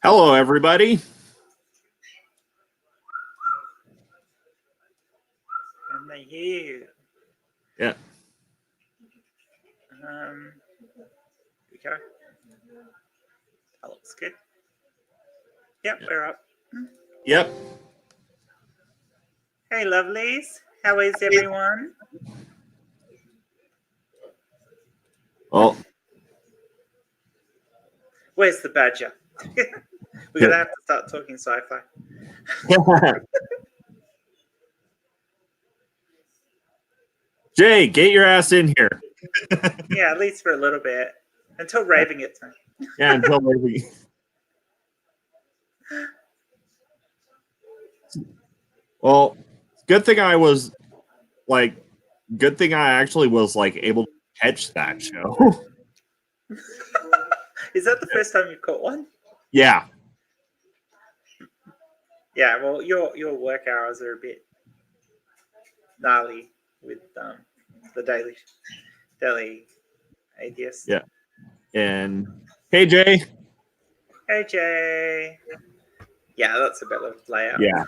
Hello, everybody. And they hear you. Yeah. Here we go. That looks good. Yep, we're up. Yep. Hey, lovelies. How is everyone? Oh. Where's the badger? We're going to have to start talking sci-fi. Jay, get your ass in here. Yeah, at least for a little bit. Until Raven gets in. Yeah, until maybe. Well, good thing I actually was able to catch that show. Is that the first time you've caught one? Yeah. Yeah, well, your work hours are a bit gnarly with the daily atheist. Yeah. And hey, Jay. Hey, Jay. Yeah, that's a better layout. Yeah.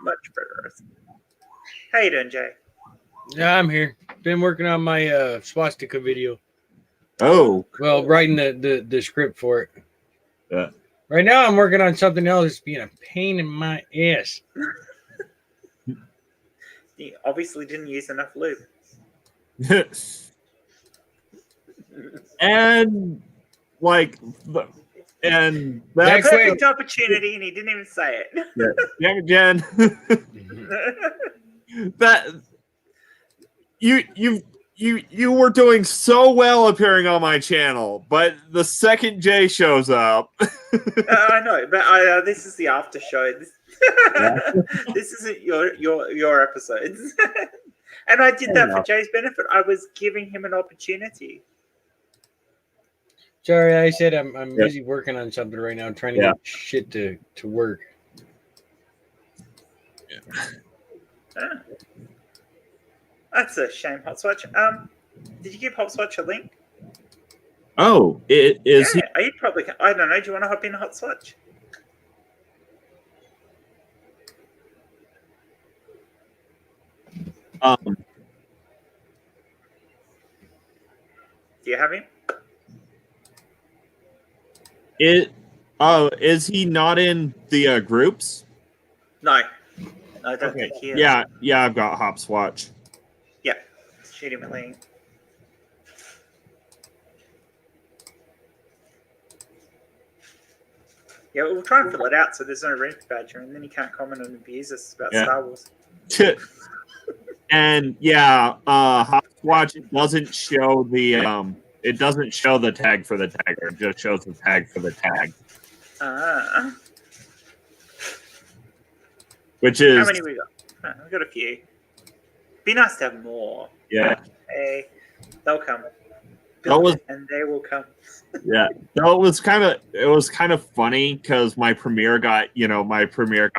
Much better. How you doing, Jay? Yeah, I'm here. Been working on my swastika video. Oh. Well, writing the script for it. Yeah. Right now, I'm working on something else. It's being a pain in my ass. You obviously didn't use enough lube. And that perfect opportunity, and he didn't even say it. Yeah, Jen. That you were doing so well appearing on my channel, but the second Jay shows up, I know, but this is the after show. This isn't your episodes. And I did that for Jay's benefit. I was giving him an opportunity. Sorry, I said I'm busy working on something right now. I'm trying to get shit to work. Ah. That's a shame, Hotswatch. Did you give Hotswatch a link? Oh, it is. Yeah, you probably can. I don't know. Do you want to hop in Hotswatch? Do you have him? Is he not in the groups? No, I don't think he is. Yeah, I've got Hopswatch. Yeah, shoot him a link. Yeah, we'll try and fill it out so there's no rent badger, and then he can't comment and abuse us about Star Wars. And Hopswatch doesn't show the it doesn't show the tag for the tagger. It just shows the tag for the tag. Which is how many we got? We've got a few. Be nice to have more. Yeah. Hey, they'll come. And they will come. Yeah. So it was kind of funny because my premiere got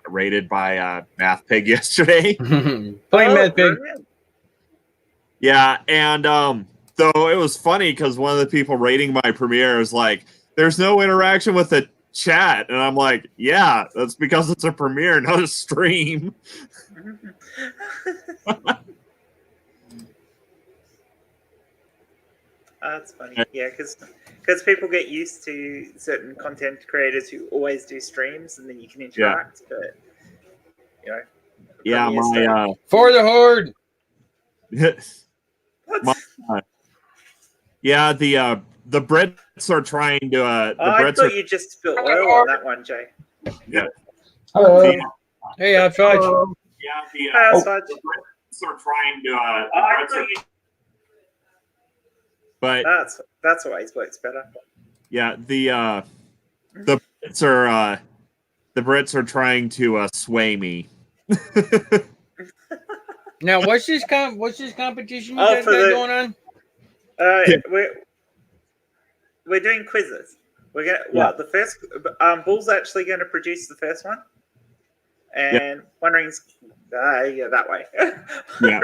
rated by Math Pig yesterday. Playing Math Pig. Brilliant. Yeah, and though it was funny because one of the people rating my premiere is like, "There's no interaction with the chat," and I'm like, "Yeah, that's because it's a premiere, not a stream." That's funny. Yeah, because people get used to certain content creators who always do streams, and then you can interact. But yeah, my for the horde. Yeah, the Brits are trying to. I thought you just spilled oil on that one, Jay. Yeah. Hello. Hey, Aftershow. Yeah, the Brits are trying to. But that's always works better. Yeah, the Brits are trying to sway me. Now, what's this competition you guys got going on? We're doing quizzes. We're gonna the first Bull's actually going to produce the first one, and Wondering's that way. Yeah,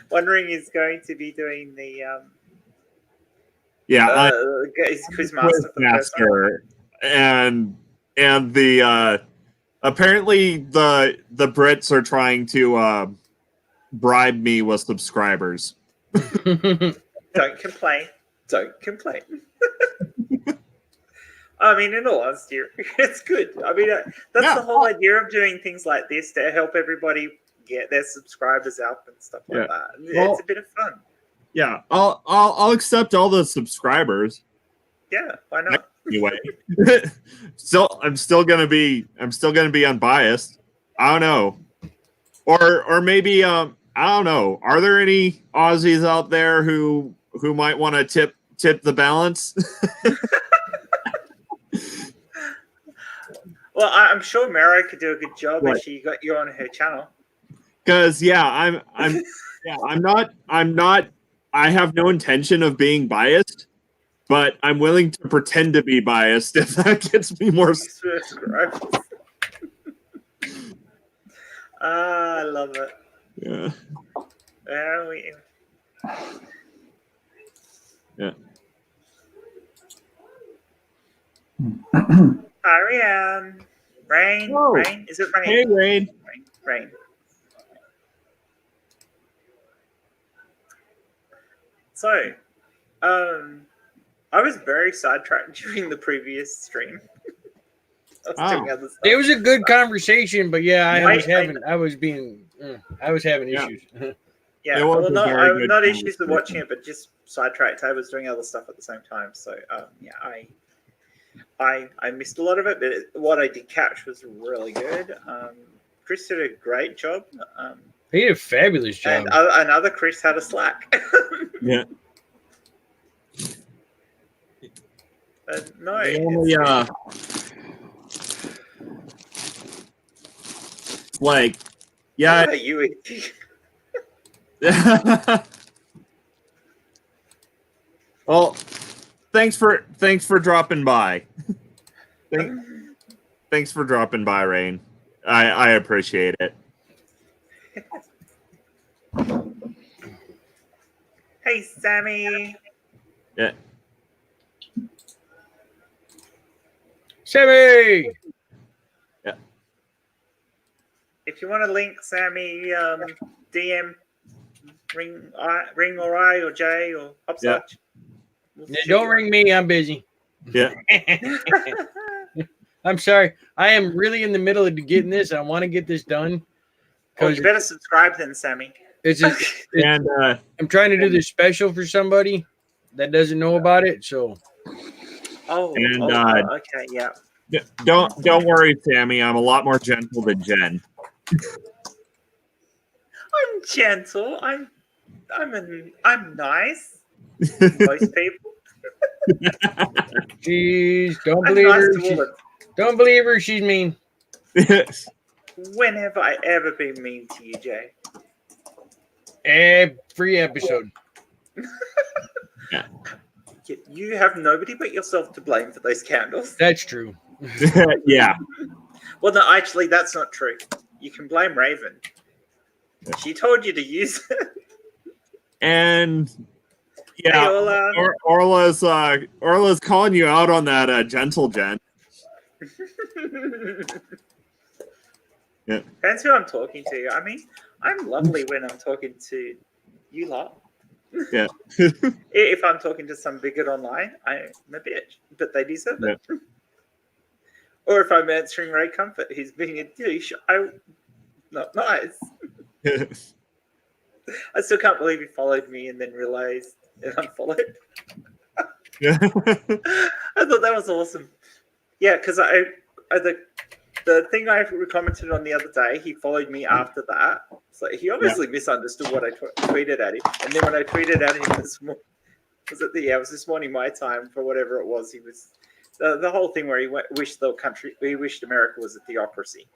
Wondering is going to be doing the Yeah, He's Quizmaster for the first one. Quizmaster, and the apparently the Brits are trying to bribe me with subscribers. Don't complain. Don't complain. I mean, in all honesty, it's good. I mean, that's the whole idea of doing things like this, to help everybody get their subscribers up and stuff like that. It's a bit of fun. Yeah, I'll accept all the subscribers. Yeah, why not? Anyway, I'm still gonna be unbiased. I don't know, or maybe I don't know. Are there any Aussies out there who might want to tip the balance? Well, I'm sure Mara could do a good job if she got you on her channel. Because I'm not. I have no intention of being biased, but I'm willing to pretend to be biased if that gets me more subscribers. I love it. Yeah. Yeah. Ariane. Rain. Oh. Rain. Is it rain? Hey, Rain. Rain. So, I was very sidetracked during the previous stream. It was a good conversation, but yeah, I was having issues. Yeah, well, not issues with watching it, but just sidetracked. I was doing other stuff at the same time, so I missed a lot of it, but what I did catch was really good. Chris did a great job. He did a fabulous job. And another Chris had a slack. Yeah. No. Like, yeah. You. Well, thanks for dropping by. Thanks for dropping by, Rain. I appreciate it. Hey, Sammy. Yeah. Sammy. Yeah. If you want to link Sammy, DM ring or I or Jay or Upsuch. Yeah, don't ring me. I'm busy. Yeah. I'm sorry. I am really in the middle of getting this. I want to get this done. Oh, you better subscribe then, Sammy. I'm trying to do this special for somebody that doesn't know about it. So. Okay, yeah. Don't worry, Sammy. I'm a lot more gentle than Jen. I'm gentle. I'm nice. Most people. Jeez, don't believe her. Don't believe her. She's mean. When have I ever been mean to you, Jay? Every episode. Yeah. You have nobody but yourself to blame for those candles. That's true. Yeah. Well, no, actually, that's not true. You can blame Raven. She told you to use it. And yeah, hey, Orla's calling you out on that gentle Jen. Yeah. Depends who I'm talking to. I mean, I'm lovely when I'm talking to you lot. Yeah. If I'm talking to some bigot online, I'm a bitch, but they deserve it. Or if I'm answering Ray Comfort, he's being a douche, I'm not nice. I still can't believe he followed me and then realized and unfollowed. Yeah. I thought that was awesome. Yeah, because the thing I commented on the other day, he followed me after that. So he obviously misunderstood what I tweeted at him. And then when I tweeted at him this morning, it was this morning my time for whatever it was. He was the whole thing where he wished America was a theocracy.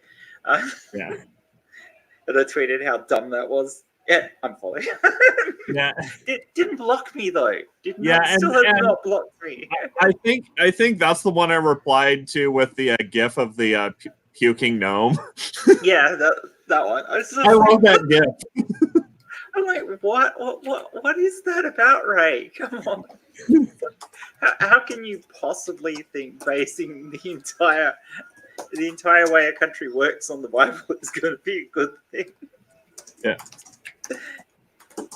Yeah. And I tweeted how dumb that was. Yeah, I'm following. Yeah. Didn't block me though. Still has not blocked me. I think that's the one I replied to with the GIF of the puking gnome. Yeah, that one. I love that GIF. I'm like, what is that about, Ray? Come on. How can you possibly think basing the entire way a country works on the Bible is going to be a good thing? Yeah.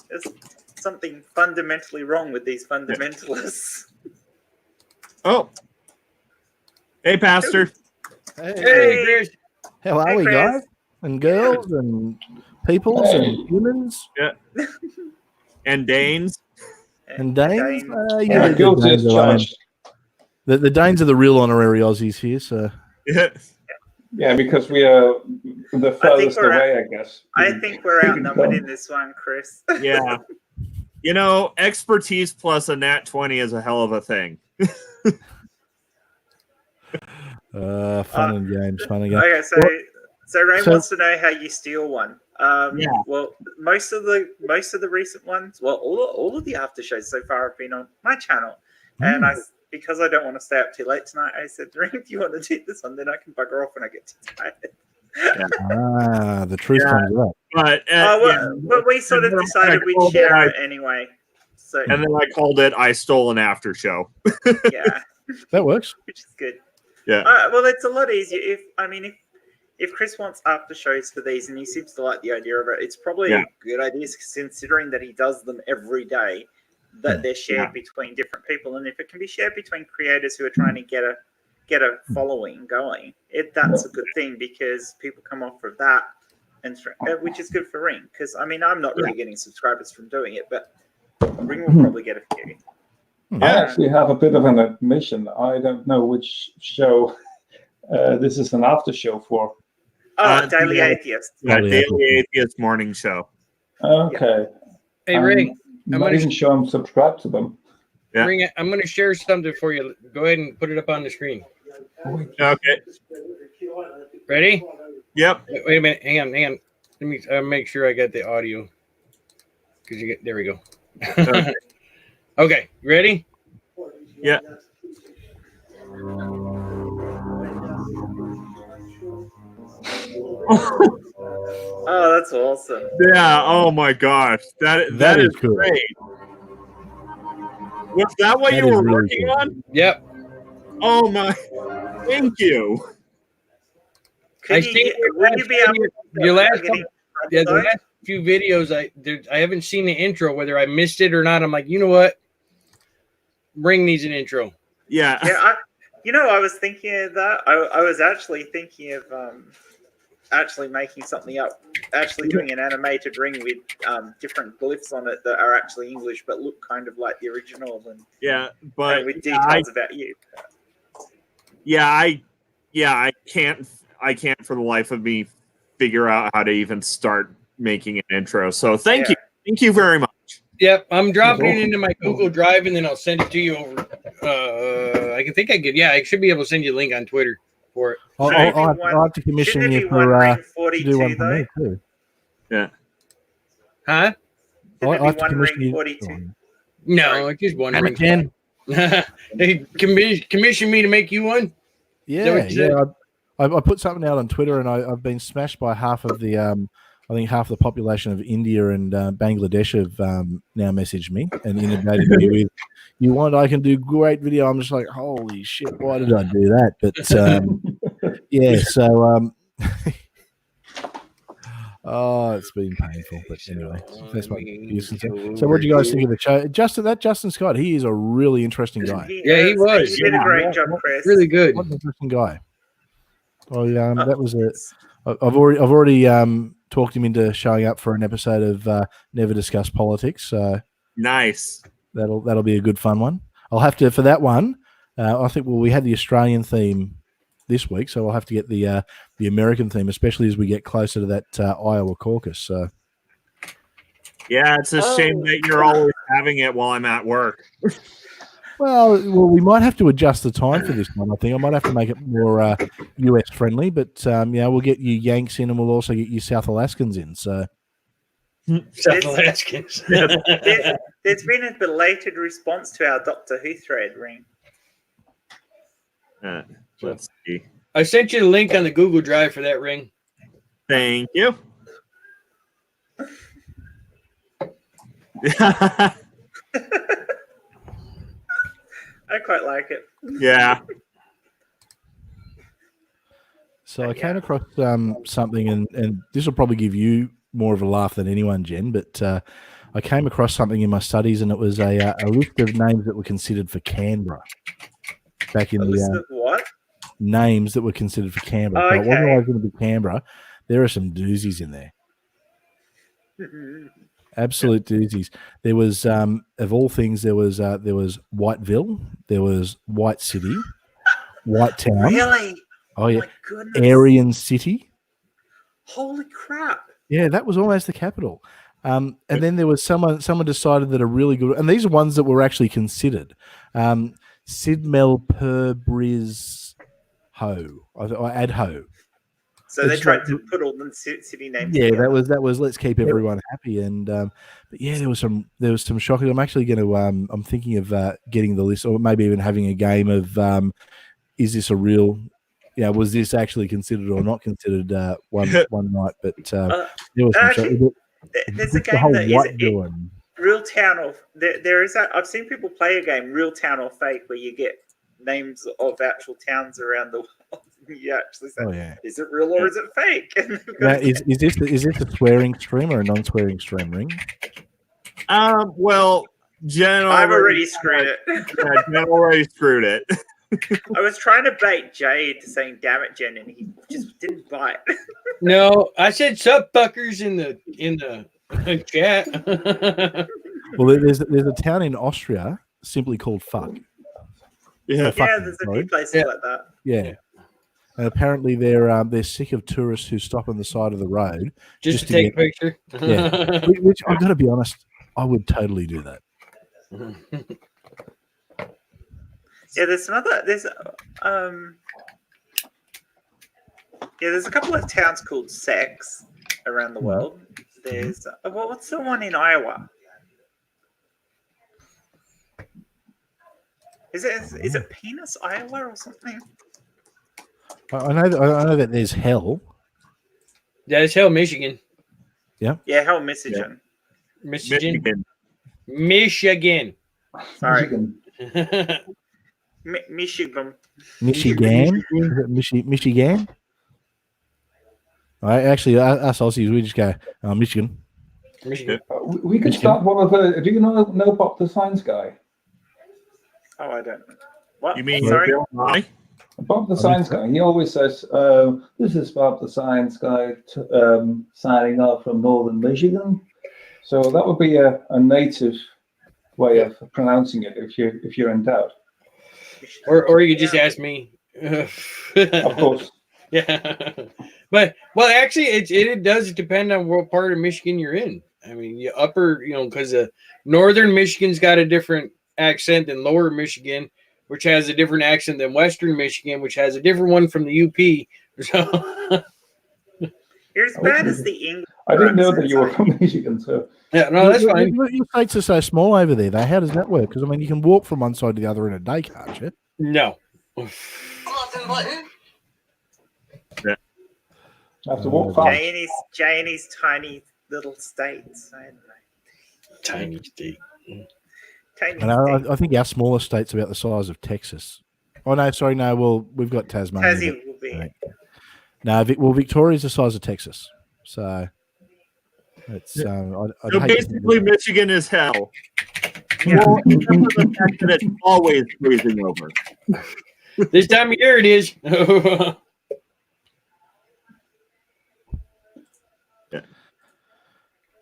There's something fundamentally wrong with these fundamentalists. Oh. Hey, Pastor. Hey, Chris. How are we, Chris. guys and girls and peoples and humans Yeah. And Danes. and Danes? Yeah, The guilty Danes as are charged. the Danes are the real honorary Aussies here. So Yeah. Yeah, because we are the furthest we're away, I guess. I think we're outnumbered in this one, Chris. Yeah. You know, expertise plus a nat 20 is a hell of a thing. fun and games. Okay, so Ray wants to know how you steal one. Well, most of the recent ones, well, all of the aftershows so far have been on my channel, and because I don't want to stay up too late tonight, I said, Ray, do you want to do this one? Then I can bugger off when I get too tired. The truth comes out. But we sort of decided we'd share it anyway. So And then I called it I Stole an After Show. yeah, That works. which is good. Yeah. Well, it's a lot easier if Chris wants after shows for these, and he seems to like the idea of it, it's probably a good idea considering that he does them every day, that they're shared between different people, and if it can be shared between creators who are trying to get a following going, that's a good thing because people come off of that, and which is good for Ring because I'm not really getting subscribers from doing it, but Ring will probably get a few. I actually have a bit of an admission. I don't know which show this is an after show for. Daily Atheist. Daily Atheist morning show. Okay. Hey, Ring. I'm not even sure I'm subscribed to them. Yeah. Ring, I'm going to share something for you. Go ahead and put it up on the screen. Okay. Ready? Yep. Wait a minute. Hang on. Let me make sure I got the audio. There we go. Okay. Okay. Ready? Yeah. Oh, that's awesome. Yeah. Oh my gosh. That is cool. great. Was that what you were working on? Yep. Oh my. Thank you. Your last few videos, I haven't seen the intro, whether I missed it or not. I'm like, you know what? Ring needs an intro. Yeah. Yeah. I was thinking of that. I was actually thinking of actually making something up, actually doing an animated ring with different glyphs on it that are actually English but look kind of like the original, and but with details about you. I can't for the life of me figure out how to even start making an intro. So thank you very much. Yep, I'm dropping it into my Google Drive and then I'll send it to you over. I should be able to send you a link on Twitter for it. I'll have to commission you to do one for me too. Yeah. Huh? I'll have to commission you. 42. No, it's just one ring. Ken. They commission me to make you one? Yeah. I put something out on Twitter and I've been smashed by half of the I think half the population of India and Bangladesh have now messaged me and inundated me with, you want, I can do great video. I'm just like, holy shit, why did I do that? But it's been painful. But anyway, that's my excuse. So what do you guys think of the show? Justin Scott, he is a really interesting guy. He was. He did a great job, Chris. Really good. What an interesting guy. Oh, that was I've already talked him into showing up for an episode of Never Discuss Politics. So nice. That'll be a good fun one. I'll have to for that one. I think we had the Australian theme this week, so I'll have to get the American theme, especially as we get closer to that Iowa caucus. So yeah, it's a shame that you're always having it while I'm at work. Well, we might have to adjust the time for this one. I think I might have to make it more US friendly, but we'll get you Yanks in, and we'll also get you South Alaskans in. So, South Alaskans. There's been a belated response to our Doctor Who thread, Ring. Let's see. I sent you the link on the Google Drive for that, Ring. Thank you. I quite like it. Yeah. So I came across something, and this will probably give you more of a laugh than anyone, Jen, but I came across something in my studies, and it was a list of names that were considered for Canberra back in A the list of what? names that were considered for Canberra. Oh, So it wasn't okay. always going to be Canberra. There are some doozies in there. Absolute doozies. There was, of all things, there was Whiteville, there was White City, White Town. Really? Oh yeah, my goodness. Aryan City. Holy crap. Yeah, that was almost the capital. And then there was someone decided that a really good, and these are ones that were actually considered. Sidmel Per Briz Ho, or Adho. So they tried to put all the city names. Yeah, together. that was let's keep everyone happy. And but yeah, there was some shocking. I'm actually going to I'm thinking of getting the list, or maybe even having a game of is this a real? Yeah, was this actually considered or not considered one night? But there was actually, there's a game that is Real Town or there is. I've seen people play a game, Real Town or Fake, where you get names of actual towns around the world. You actually say, is it real or is it fake? Is this a swearing stream or a non-swearing stream, Ring? Well, Jen, I've already screwed it. Yeah, Jen already screwed it. I was trying to bait Jade to saying "damn it, Jen," and he just didn't bite. No, I said "sup fuckers" in the chat. Well, there's a town in Austria simply called Fuck. Yeah, there's a few places like that. Yeah, and apparently they're sick of tourists who stop on the side of the road just to take a picture. Yeah, which I've got to be honest, I would totally do that. Yeah, there's a couple of towns called Sex around the world. There's what's the one in Iowa? Is it Penis, Iowa, or something? I know that there's Hell. Yeah, it's Hell, Michigan. Yeah. Yeah, Hell, Michigan. Michigan. Sorry. Michigan. Michigan. Michigan. Actually, us Aussies, we just go Michigan. Michigan. We could start one of the. Do you know Bob the Science Guy? Oh, I don't know. What? You mean sorry? Bill Nye? Bob the Science Guy. He always says, "This is Bob the Science Guy signing off from Northern Michigan." So that would be a native way of pronouncing it if you're in doubt. Or you could just ask me. Of course. Yeah. But actually it does depend on what part of Michigan you're in. I mean, because northern Michigan's got a different accent than lower Michigan, which has a different accent than western Michigan, which has a different one from the UP. So you're as bad as the English. I didn't know that you were from Michigan, so yeah, no, that's fine. Your states are so small over there, though. How does that work? Because I mean, you can walk from one side to the other in a day, can't you? No. Yeah. I have to walk fast. Janie's tiny little states. Tiny state. And I think our smallest state's about the size of Texas. Oh no, sorry, no. Well, we've got Tasmania. Tassie will be. No, Victoria's the size of Texas, so it's. So basically, Michigan is hell. Yeah. Well, except for the fact that it's always freezing over. This time of year it is.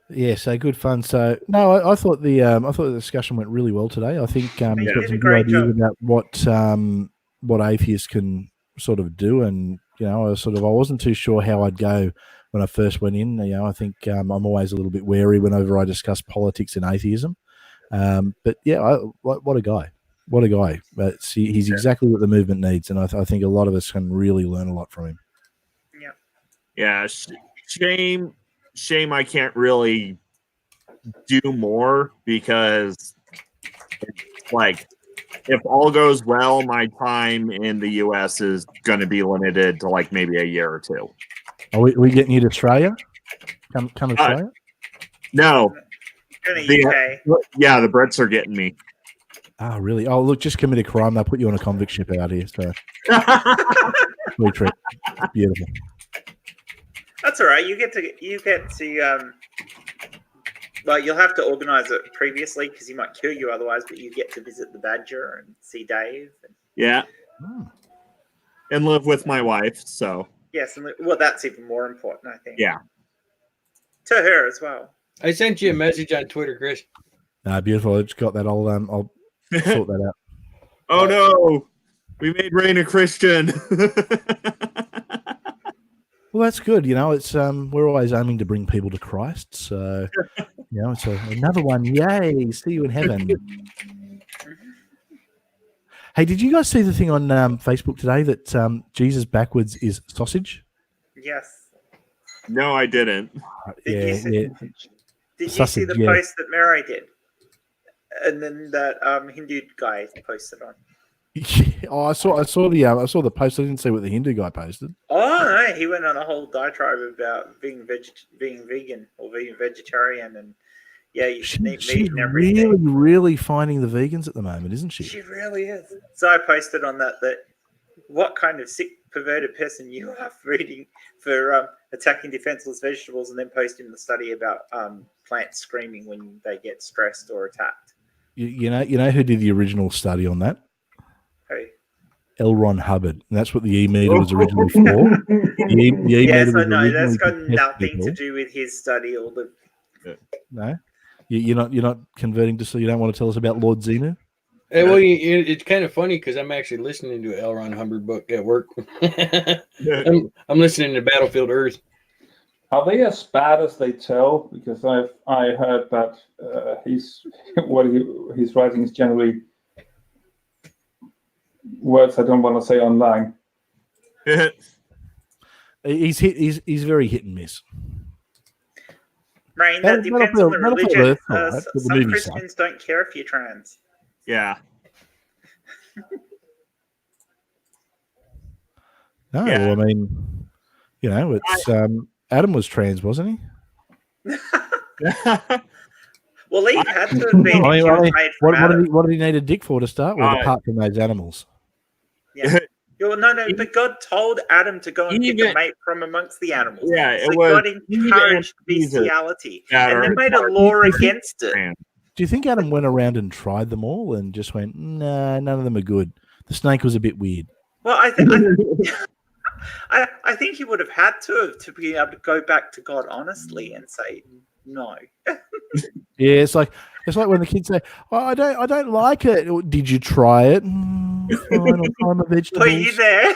Yeah, so good fun. So no, I thought the discussion went really well today. I think you've got some good ideas about what atheists can sort of do, and I wasn't too sure how I'd go when I first went in. I think I'm always a little bit wary whenever I discuss politics and atheism. But yeah, what a guy! What a guy! But he's exactly what the movement needs, and I think a lot of us can really learn a lot from him. Yeah. Shame I can't really do more because, like, if all goes well, my time in the U.S. is going to be limited to like maybe a year or two. Are we getting you to Australia? Come to Australia? No. The UK. Yeah, the Brits are getting me. Oh, really? Oh, look, just commit a crime. They'll put you on a convict ship out here. So, free trip. Beautiful. That's all right. You get to well, you'll have to organise it previously because he might kill you otherwise. But you get to visit the Badger and see Dave. Yeah. And live with my wife. So. Yes, and well, that's even more important, I think. Yeah. To her as well. I sent you a message on Twitter, Chris. Beautiful. I just got that. I'll sort that out. Oh no, we made Rain a Christian. Well, that's good. It's we're always aiming to bring people to Christ. So, it's another one. Yay! See you in heaven. Hey, did you guys see the thing on Facebook today that Jesus backwards is sausage? Yes. No, I didn't. Did you Sausage, see the post that Mary did? And then that Hindu guy posted on. Oh, I saw the post. I didn't see what the Hindu guy posted. Oh no, he went on a whole diatribe about being vegan or being vegetarian, and you should eat meat and everything. Really, really finding the vegans at the moment, isn't she? She really is. So I posted on that what kind of sick, perverted person you are for attacking defenseless vegetables, and then posting the study about plants screaming when they get stressed or attacked. You know who did the original study on that? Who? L. Ron Hubbard. And that's what the E-meter was originally for. Yes, I know. That's got nothing to do with his study or the. No, you're not converting to. So you don't want to tell us about Lord Xenu? Hey, well, it's kind of funny because I'm actually listening to an L. Ron Hubbard book at work. I'm listening to Battlefield Earth. Are they as bad as they tell? Because I heard that he's writing is generally words I don't want to say online. He's very hit and miss. Rain, that depends on the religion. Some Christians don't care if you're trans. Yeah. No, yeah. Well, I mean, it's Adam was trans, wasn't he? Well, he had to have been. What did he need a dick for to start with, apart from those animals? Yeah. No, but God told Adam to go and pick a mate from amongst the animals. Yeah, so God encouraged bestiality, and they made a law against it. Do you think Adam went around and tried them all and just went, nah, none of them are good? The snake was a bit weird. Well, I think he would have had to be able to go back to God honestly and say no. Yeah, it's like when the kids say, "Oh, I don't like it." Did you try it? Fine, I'll try my vegetables. Were you there?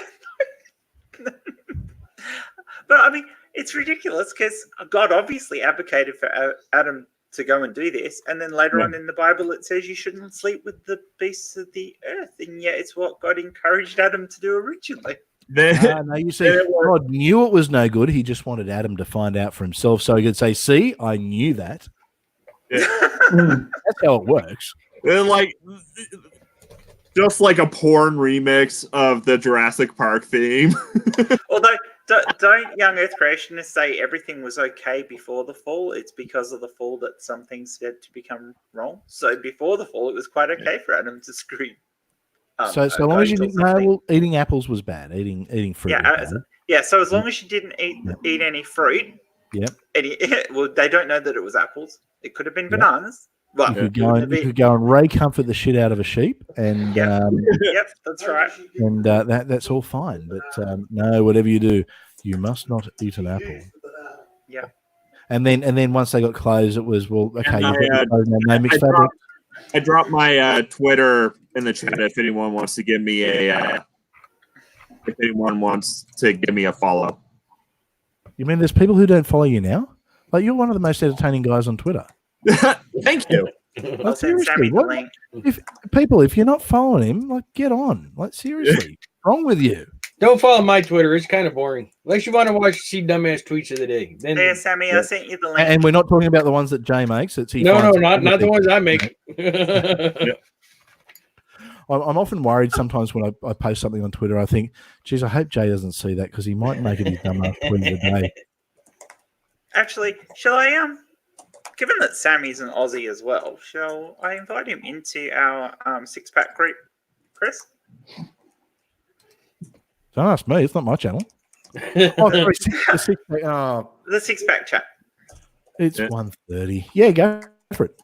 But I mean, it's ridiculous because God obviously advocated for Adam to go and do this, and then later on in the Bible it says you shouldn't sleep with the beasts of the earth, and yet it's what God encouraged Adam to do originally. No, you see, God knew it was no good. He just wanted Adam to find out for himself so he could say, "See, I knew that." Yeah. That's how it works. And just like a porn remix of the Jurassic Park theme. Although, don't young Earth creationists say everything was okay before the fall? It's because of the fall that some things had to become wrong. So before the fall, it was quite okay for Adam to scream. So long as you didn't know, eating apples was bad. Eating fruit. Yeah. So as long as you didn't eat any fruit. Yep. Well, they don't know that it was apples. It could have been bananas. Well, you could go and Ray comfort the shit out of a sheep, and yep, that's right. And that's all fine. But no, whatever you do, you must not eat an apple. Yeah. And then once they got closed, it was okay. No mixed fabric. I dropped my Twitter in the chat if anyone wants to give me a follow. You mean there's people who don't follow you now? Like, you're one of the most entertaining guys on Twitter. Thank you. I'll send Sammy the link. If you're not following him, get on. Seriously, what's wrong with you? Don't follow my Twitter. It's kind of boring. Unless you want to see dumbass tweets of the day. Then, there, Sammy, I sent you the link. And we're not talking about the ones that Jay makes. Not the ones I make. I'm often worried sometimes when I post something on Twitter. I think, geez, I hope Jay doesn't see that because he might make it his dumbass tweet of the day. Actually, shall I given that Sammy's an Aussie as well, shall I invite him into our six-pack group, Chris? Don't ask me. It's not my channel. Oh, sorry, The six-pack chat. it's 1:30. Yeah, go for it.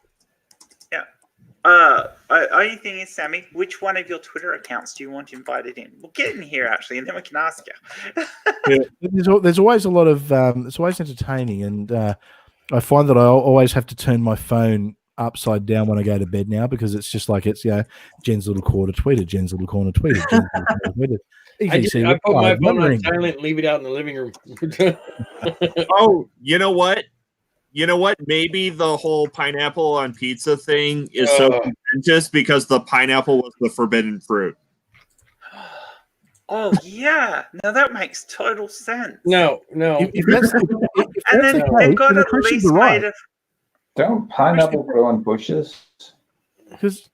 Only thing is, Sammy, which one of your Twitter accounts do you want invited in? We'll get in here actually, and then we can ask you. There's always a lot of it's always entertaining, and I find that I always have to turn my phone upside down when I go to bed now because it's just like it's Jen's little quarter tweeted, Jen's little corner tweeted, Jen's little corner tweeted. I put my phone on silent and leave it out in the living room. Oh, you know what? Maybe the whole pineapple on pizza thing is so contentious because the pineapple was the forbidden fruit. Oh yeah, now that makes total sense. No. If that's And then they've got at least made a. Don't pineapple grow on bushes? because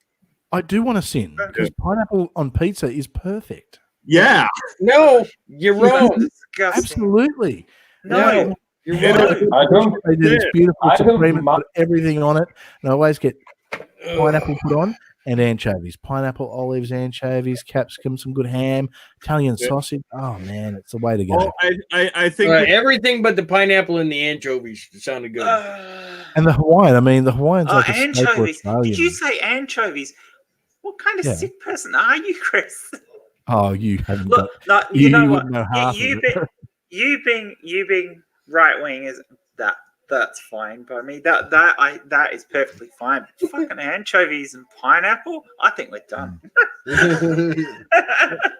I do want to sin because pineapple on pizza is perfect. Yeah. No, you're wrong. Disgusting. Absolutely. No. You're wrong. I don't. They do this beautiful I don't supreme and mu- put everything on it, and I always get pineapple put on and anchovies, pineapple, olives, anchovies, capsicum, some good ham, Italian sausage. Oh man, it's the way to go. Well, I think Everything but the pineapple and the anchovies sounded good. And the Hawaiian, I mean, the Hawaiian's like a staple Anchovies. Australian. Did you say anchovies? What kind of Yeah. sick person are you, Chris? Oh, you haven't Look, got. no, you know what? wouldn't know half of You it. being right wing is that's fine by me. That is perfectly fine. But fucking anchovies and pineapple, I think we're done.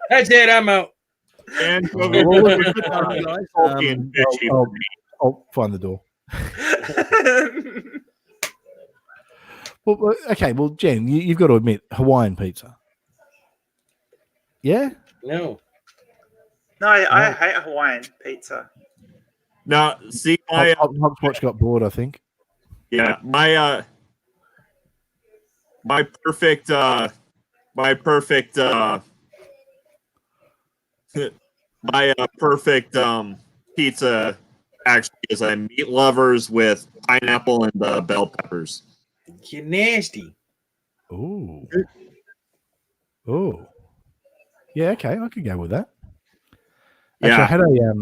That's it. I'm out. and I'll find the door. Well, okay. Well, Jen, you've got to admit Hawaiian pizza. Yeah. No. No, I hate Hawaiian pizza. now, see, my Hopscotch got bored, I think. yeah, my perfect pizza actually is a meat lovers with pineapple and bell peppers. You're nasty. Oh. Oh. Yeah. Okay, I could go with that. Actually, Yeah. I had a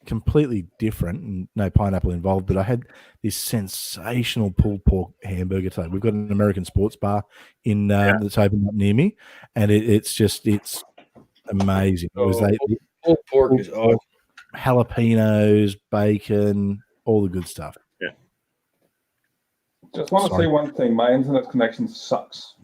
completely different, and no pineapple involved, but I had this sensational pulled pork hamburger today. We've got an American sports bar in that's opened up near me, and it's amazing. It was Pulled pork is awesome. jalapenos, bacon, all the good stuff. Just want to Sorry. say one thing. My internet connection sucks.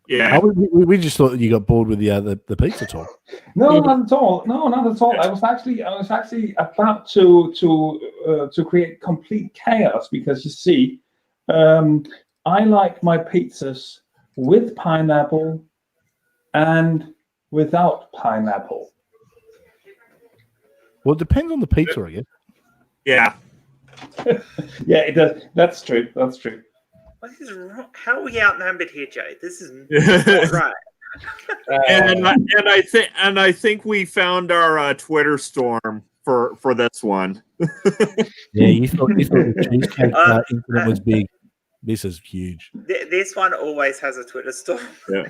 Yeah. Oh, we just thought that you got bored with the pizza talk. No, not at all. No, not at all. I was actually about to create complete chaos because you see, I like my pizzas with pineapple and without pineapple. Well, it depends on the pizza, I guess. Yeah. Yeah, it does. That's true. That's true. What is wrong? How are we outnumbered here, Jay? This is not right. And I think we found our Twitter storm for this one. Yeah, you thought the cheesecake incident was big. This is huge. This one always has a Twitter storm. Yeah.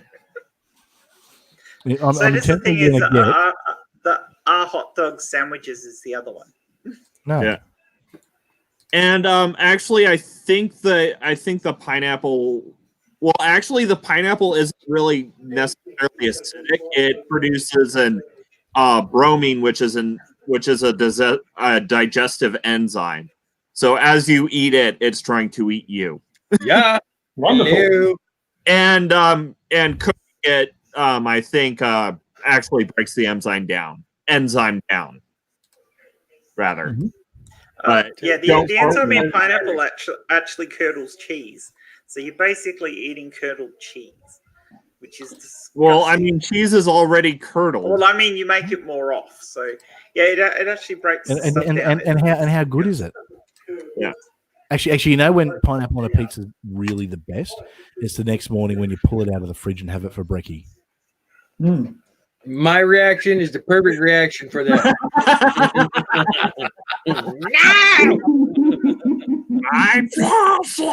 I'm So this the thing tempted is, to our hot dog sandwiches is the other one. no. Yeah. And actually, I think the pineapple. Well, actually, the pineapple isn't really necessarily acidic. It produces an bromine, which is a digestive enzyme. So as you eat it, it's trying to eat you. Yeah. Wonderful. Hello. And cooking it, I think, actually breaks the enzyme down. Rather. Mm-hmm. But Yeah, the enzyme in pineapple actually curdles cheese. So you're basically eating curdled cheese, which is disgusting. well, I mean, cheese is already curdled. Well, I mean, you make it more off. So yeah, it actually breaks And stuff down. and how good is it? Yeah. Actually, you know when pineapple on a pizza is really the best? It's the next morning when you pull it out of the fridge and have it for brekkie. Mm. My reaction is the perfect reaction for that. My precious!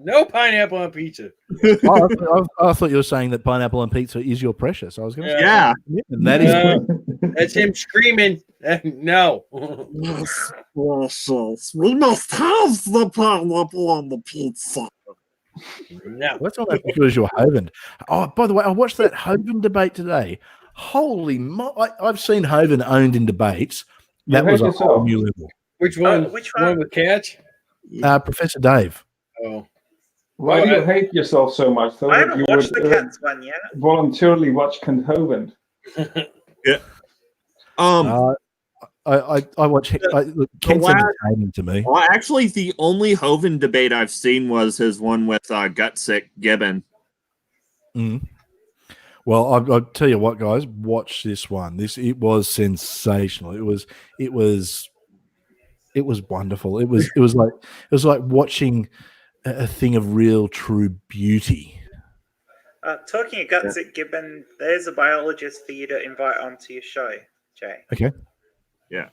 No pineapple on pizza. I thought you were saying that pineapple on pizza is your precious. I was going to say, Yeah. and that is That's him screaming. No. Yes, precious. We must have the pineapple on the pizza. No. That's not that because you're Hovind. Oh, by the way, I watched that Hovind debate today. Holy I've seen Hovind owned in debates. That You was heard a whole yourself. new level. Which one? which The one one? with cats? Professor Dave. Oh. Why Oh, do you I- hate yourself so much? So I that haven't you watched would the cats one yet. voluntarily watch Kent Hovind. I watch. Look, Kent's last- entertaining to me. Well, actually, the only Hovind debate I've seen was his one with Gutsick Gibbon. Mm. Well, I'll tell you what, guys. Watch this one. It was sensational. It was wonderful. It was like watching a thing of real, true beauty. Talking of Gutsick Gibbon, there's a biologist for you to invite onto your show, Jay. Okay. Yeah.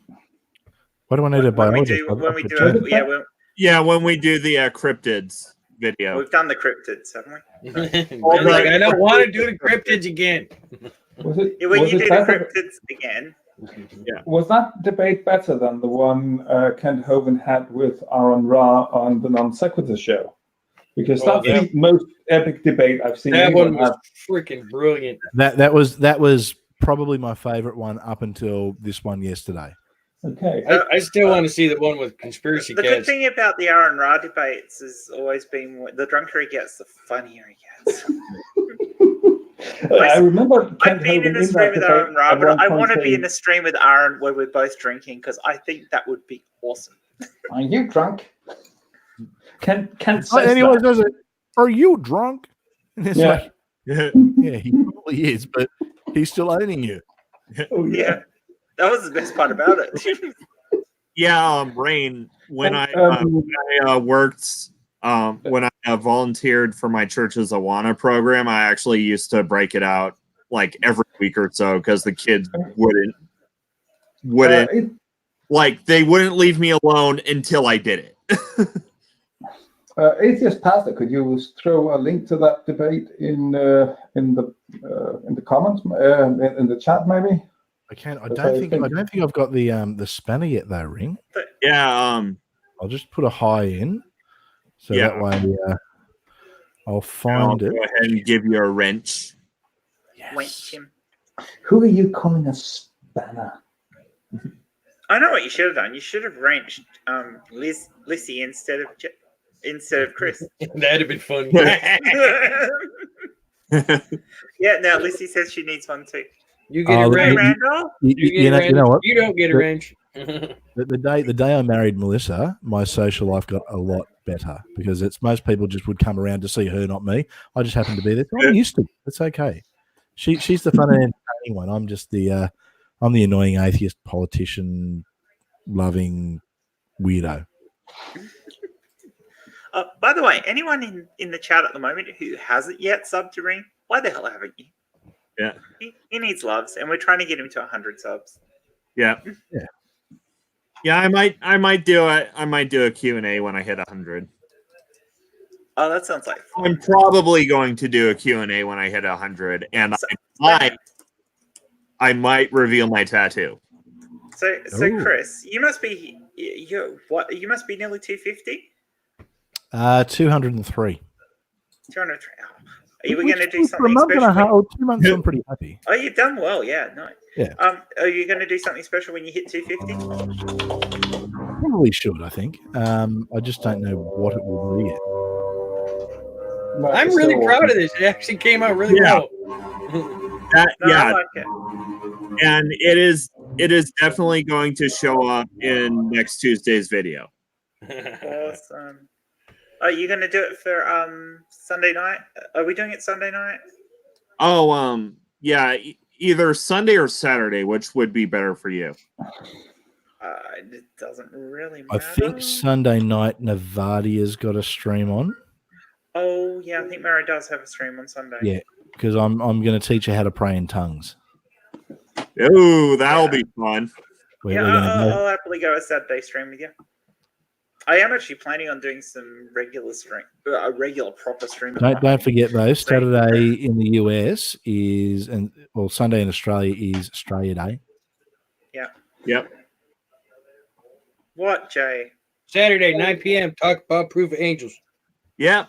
Why do I need a biologist? When we do it, Yeah, when we do the cryptids video. we've done the cryptids, haven't we? Like, I don't want to do the cryptids again. Was it? Yeah, when was you it do the better? cryptids again, Was that debate better than the one Kent Hovind had with Aaron Ra on the Non Sequitur show? Because Oh, that's the most epic debate I've seen. That anyone one was have. freaking brilliant. That was probably my favorite one up until this one yesterday. Okay. I still want to see the one with conspiracy the good cats. thing about the Aaron Ra debates has always been the drunker he gets, the funnier he gets. I remember Kent I've been Hovind in a in stream that with debate. Aaron Ra, at but one I point want to be saying, in a stream with Aaron where we're both drinking because I think that would be awesome. Are you drunk? Kent says Anyway, that. are you drunk? And it's Yeah. like, yeah, he probably is, but he's still owning you. Oh, Yeah, that was the best part about it. Yeah, Rain, when I worked, when I volunteered for my church's Awana program, I actually used to break it out like every week or so because the kids wouldn't they wouldn't leave me alone until I did it. Atheist Pastor, could you throw a link to that debate in the comments, in the chat, maybe? I can. I That's don't how think. you I think. don't think I've got the spanner yet, though. Ring. Yeah, I'll just put a high in, so Yeah. that way I'll I'll find go it. ahead and give you a wrench. Wench him. Who are you calling a spanner? I know what you should have done. You should have wrenched Lissy instead of Chris. That'd have been fun. Yeah, now Lissy says she needs one too. You get a Oh, Hey, wrench. Randall. You You know what? You don't get a wrench. The day I married Melissa, my social life got a lot better because most people just would come around to see her, not me. I just happened to be there. So I'm used to it. It's okay. She's the fun and entertaining one. I'm just the annoying atheist politician loving weirdo. By the way, anyone in the chat at the moment who hasn't yet subbed to Ring, why the hell haven't you? Yeah. He needs loves, and we're trying to get him to 100 subs. Yeah. Yeah. Yeah, I might do a Q&A when I hit 100. Oh, that sounds like fun. I'm probably going to do a Q&A when I hit 100, and I might reveal my tattoo. So Ooh. Chris, you must be you must be nearly 250. 203. 203. Are you going to do For a something month and a half, special? or 2 months, I'm pretty happy. Oh, you've done well. Yeah, no. Yeah. Are you going to do something special when you hit 250? Probably should, I think. I just don't know what it will be yet. I'm really proud of this. It actually came out really well. No, Yeah, I like it. and it is definitely going to show up in next Tuesday's video. Awesome. Are you going to do it for Sunday night? Are we doing it Sunday night? Oh, yeah, either Sunday or Saturday, which would be better for you? It doesn't really I matter. think Sunday night Nevadia's got a stream on. Oh, yeah, I think Mary does have a stream on Sunday. Yeah. because I'm going to teach you how to pray in tongues. Ooh, that'll be fun. Yeah, I'll happily go a Saturday stream with you. I am actually planning on doing some regular stream, a regular proper stream. Don't forget though, Saturday in the US is, Sunday in Australia is Australia Day. Yeah. Yep. What, Jay? Saturday, 9 p.m. Talk about Proof of Angels. Yep.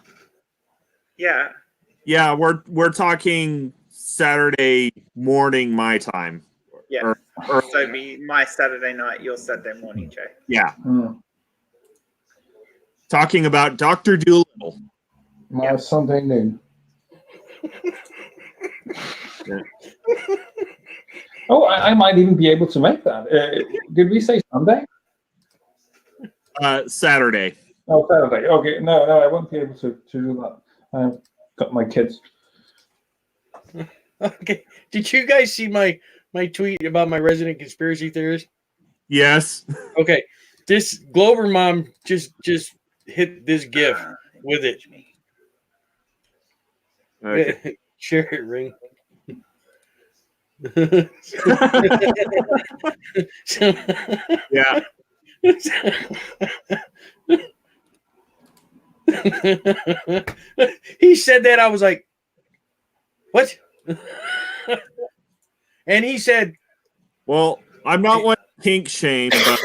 Yeah. Yeah, we're talking Saturday morning my time. Yeah. So be my Saturday night, your Saturday morning, Jay. Yeah. Talking about Dr. Doolittle. My Sunday noon. Yeah. Oh, I might even be able to make that. Did we say Sunday? Saturday. Oh, Saturday. Okay, no, I won't be able to do that. I've got my kids. Okay. Did you guys see my tweet about my resident conspiracy theorist? Yes. Okay. This Glover mom just hit this GIF with it. Okay. Share it, Ring. Yeah. He said that, I was like, what? And he said, well, I'm not one to kink shame, but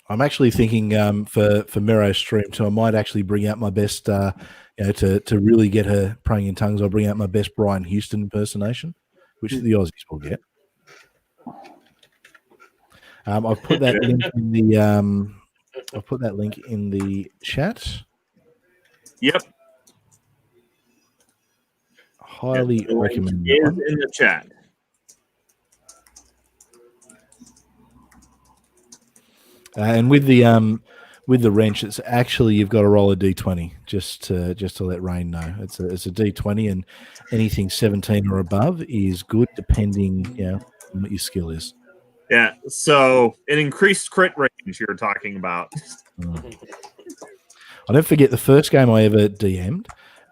I'm actually thinking for Mero's stream too, I might actually bring out my best, to really get her praying in tongues. I'll bring out my best Brian Houston impersonation, which the Aussies will get. I've put that link in the I've put that link in the chat. Yep. Highly recommend that is one. in the chat. And with the wrench, it's actually you've got to roll a d20 just to let Rain know. It's a d20, and anything 17 or above is good, depending on what your skill is. Yeah. So an increased crit range you're talking about. I'll never forget the first game I ever DM'd,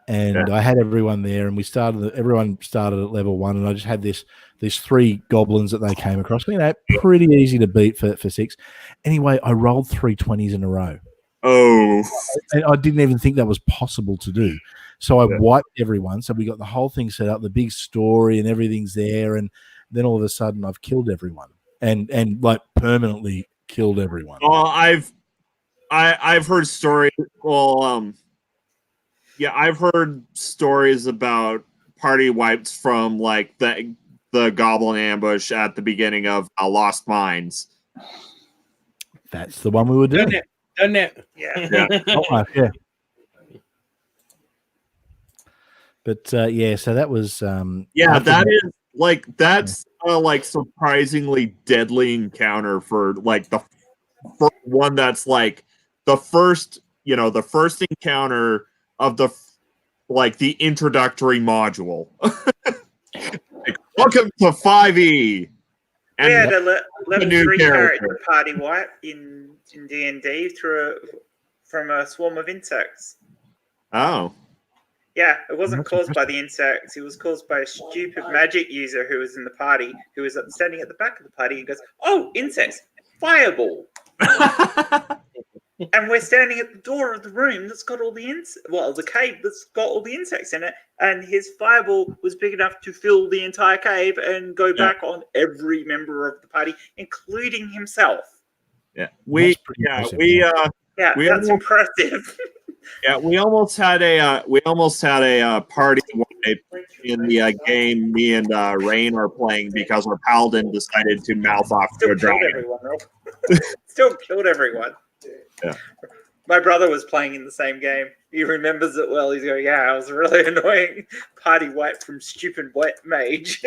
and I had everyone there, and everyone started at level 1, and I just had these 3 goblins that they came across. Pretty easy to beat for 6. Anyway, I rolled 3 20s in a row. Oh. And I didn't even think that was possible to do. So I wiped everyone. So we got the whole thing set up, the big story and everything's there, and then all of a sudden I've killed everyone. And like permanently killed everyone. Oh, I've heard stories. Well, I've heard stories about party wipes from like the goblin ambush at the beginning of Lost Mines. That's the one we were doing. Done that. Yeah. Yeah. But so that was that's like surprisingly deadly encounter for like the first one. That's like the first encounter of the introductory module. Like, welcome to 5e. And we had a level 3 character. character party wipe in D&D from a swarm of insects. Oh. Yeah, it wasn't caused by the insects. It was caused by a stupid magic user who was in the party, who was standing at the back of the party and goes, "Oh, insects, fireball!" And we're standing at the door of the room that's got all the the cave that's got all the insects in it, and his fireball was big enough to fill the entire cave and go back on every member of the party, including himself. Yeah, that's impressive. Yeah, we almost had a party wipe in the game me and Rain are playing because our paladin decided to mouth off to a dragon. Still killed everyone. Yeah. My brother was playing in the same game. He remembers it well. He's going, "Yeah, I was really annoying. Party wipe from stupid wet mage."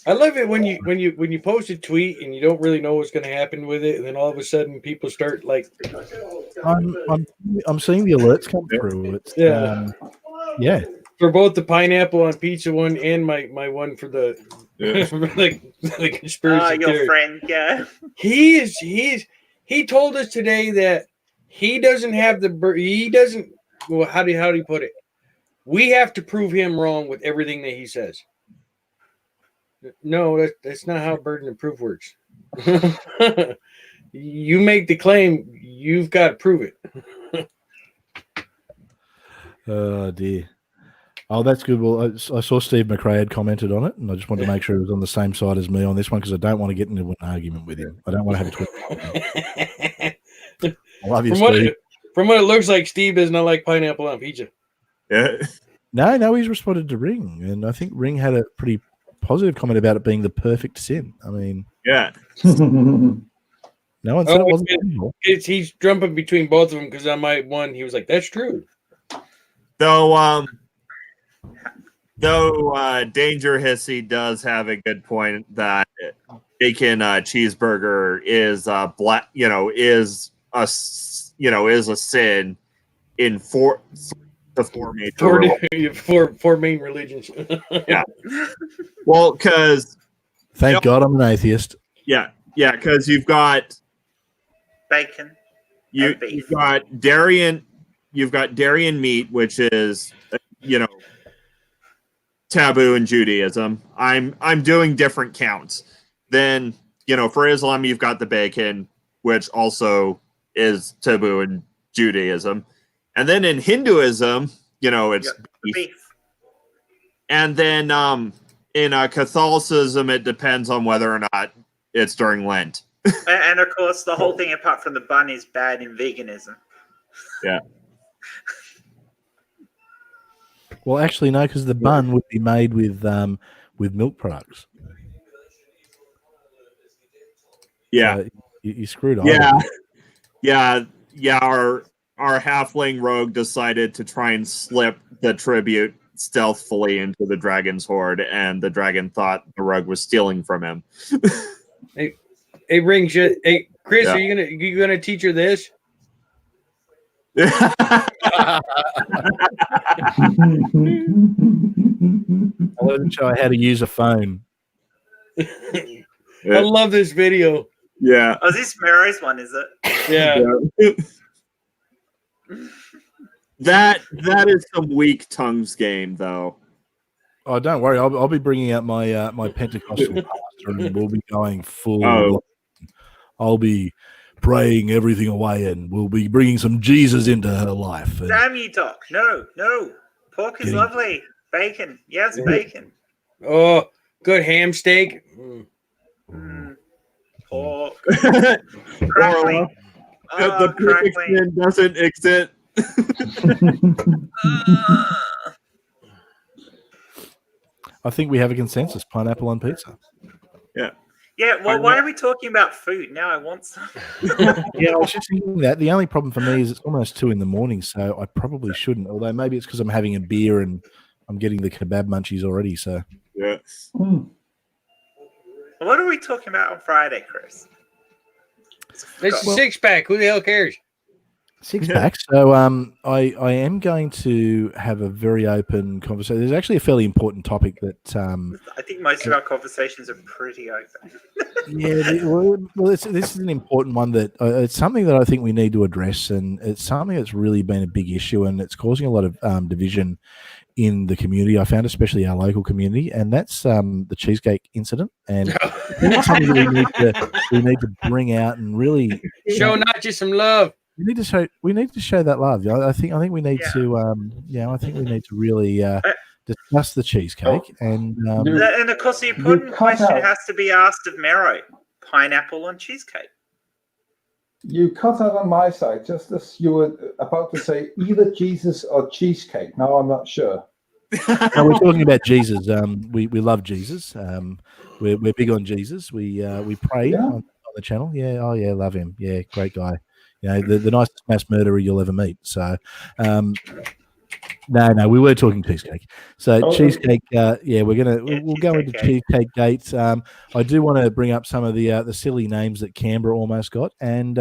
I love it when you post a tweet and you don't really know what's going to happen with it, and then all of a sudden people start like. I'm seeing the alerts come through. It's, for both the pineapple on pizza one and my one for the the conspiracy. Your friend, yeah. He told us today that he doesn't have the he doesn't. Well, how do you put it? We have to prove him wrong with everything that he says. No, that's not how burden of proof works. You make the claim, you've got to prove it. Oh dear. Oh, that's good. Well, I saw Steve McRae had commented on it, and I just wanted to make sure he was on the same side as me on this one because I don't want to get into an argument with him. I don't want to have a twist. I love you, Steve. From what it looks like, Steve does not like pineapple on pizza. Yeah. No, he's responded to Ring, and I think Ring had a pretty positive comment about it being the perfect sin. I mean, yeah. No one said it wasn't. He's jumping between both of them because on my one, he was like, "That's true." Though Danger Hissy does have a good point that bacon cheeseburger is black, is a sin in four main religions. Yeah. Well, because thank God I'm an atheist. Yeah, because you've got bacon. You've got dairy meat, which is taboo in Judaism. I'm doing different counts. Then, for Islam, you've got the bacon, which also is taboo in Judaism. And then in Hinduism, it's beef. And then in Catholicism, it depends on whether or not it's during Lent. And of course, the whole thing apart from the bun is bad in veganism. Yeah. Well, actually, no, because the bun would be made with milk products. Yeah, so you screwed up. Yeah. Our halfling rogue decided to try and slip the tribute stealthily into the dragon's hoard, and the dragon thought the rogue was stealing from him. Hey, Ring. Hey, Chris, are you gonna teach her this? I wasn't sure how to use a phone. I love this video. Yeah. Oh, is this Mary's one, is it? Yeah. That is some weak tongues game, though. Oh, don't worry. I'll be bringing out my my Pentecostal pastor, and we'll be going full. Oh. I'll be praying everything away, and we'll be bringing some Jesus into her life. And damn you, Doc. No. Pork is lovely. Bacon. Yes, bacon. Oh, good ham steak. Pork. Crackling. The perfect sin doesn't exist. I think we have a consensus: pineapple on pizza. Yeah. Yeah, well, why are we talking about food? Now I want some. Yeah, I was just thinking that. The only problem for me is it's almost 2 a.m, so I probably shouldn't. Although maybe it's because I'm having a beer and I'm getting the kebab munchies already. So yeah. What are we talking about on Friday, Chris? It's a 6-pack. Who the hell cares? 6-pack. So I am going to have a very open conversation. There's actually a fairly important topic that I think most of our conversations are pretty open. Yeah, well, this is an important one that it's something that I think we need to address, and it's something that's really been a big issue, and it's causing a lot of division in the community. I found, especially our local community, and that's the cheesecake incident. And it's something that we need to bring out and really show Nachi some love. We need to show that love. I think we need to I think we need to really discuss the cheesecake and of course the important question has to be asked of Mero: pineapple on cheesecake. You cut out on my side just as you were about to say either Jesus or cheesecake. Now I'm not sure. No, we're talking about Jesus. We love Jesus. We're big on Jesus. We pray on the channel. Yeah, oh yeah, love him. Yeah, great guy. The nicest mass murderer you'll ever meet. So, no, we were talking cheesecake. So cheesecake, we'll go into cheesecake gates. I do want to bring up some of the silly names that Canberra almost got, and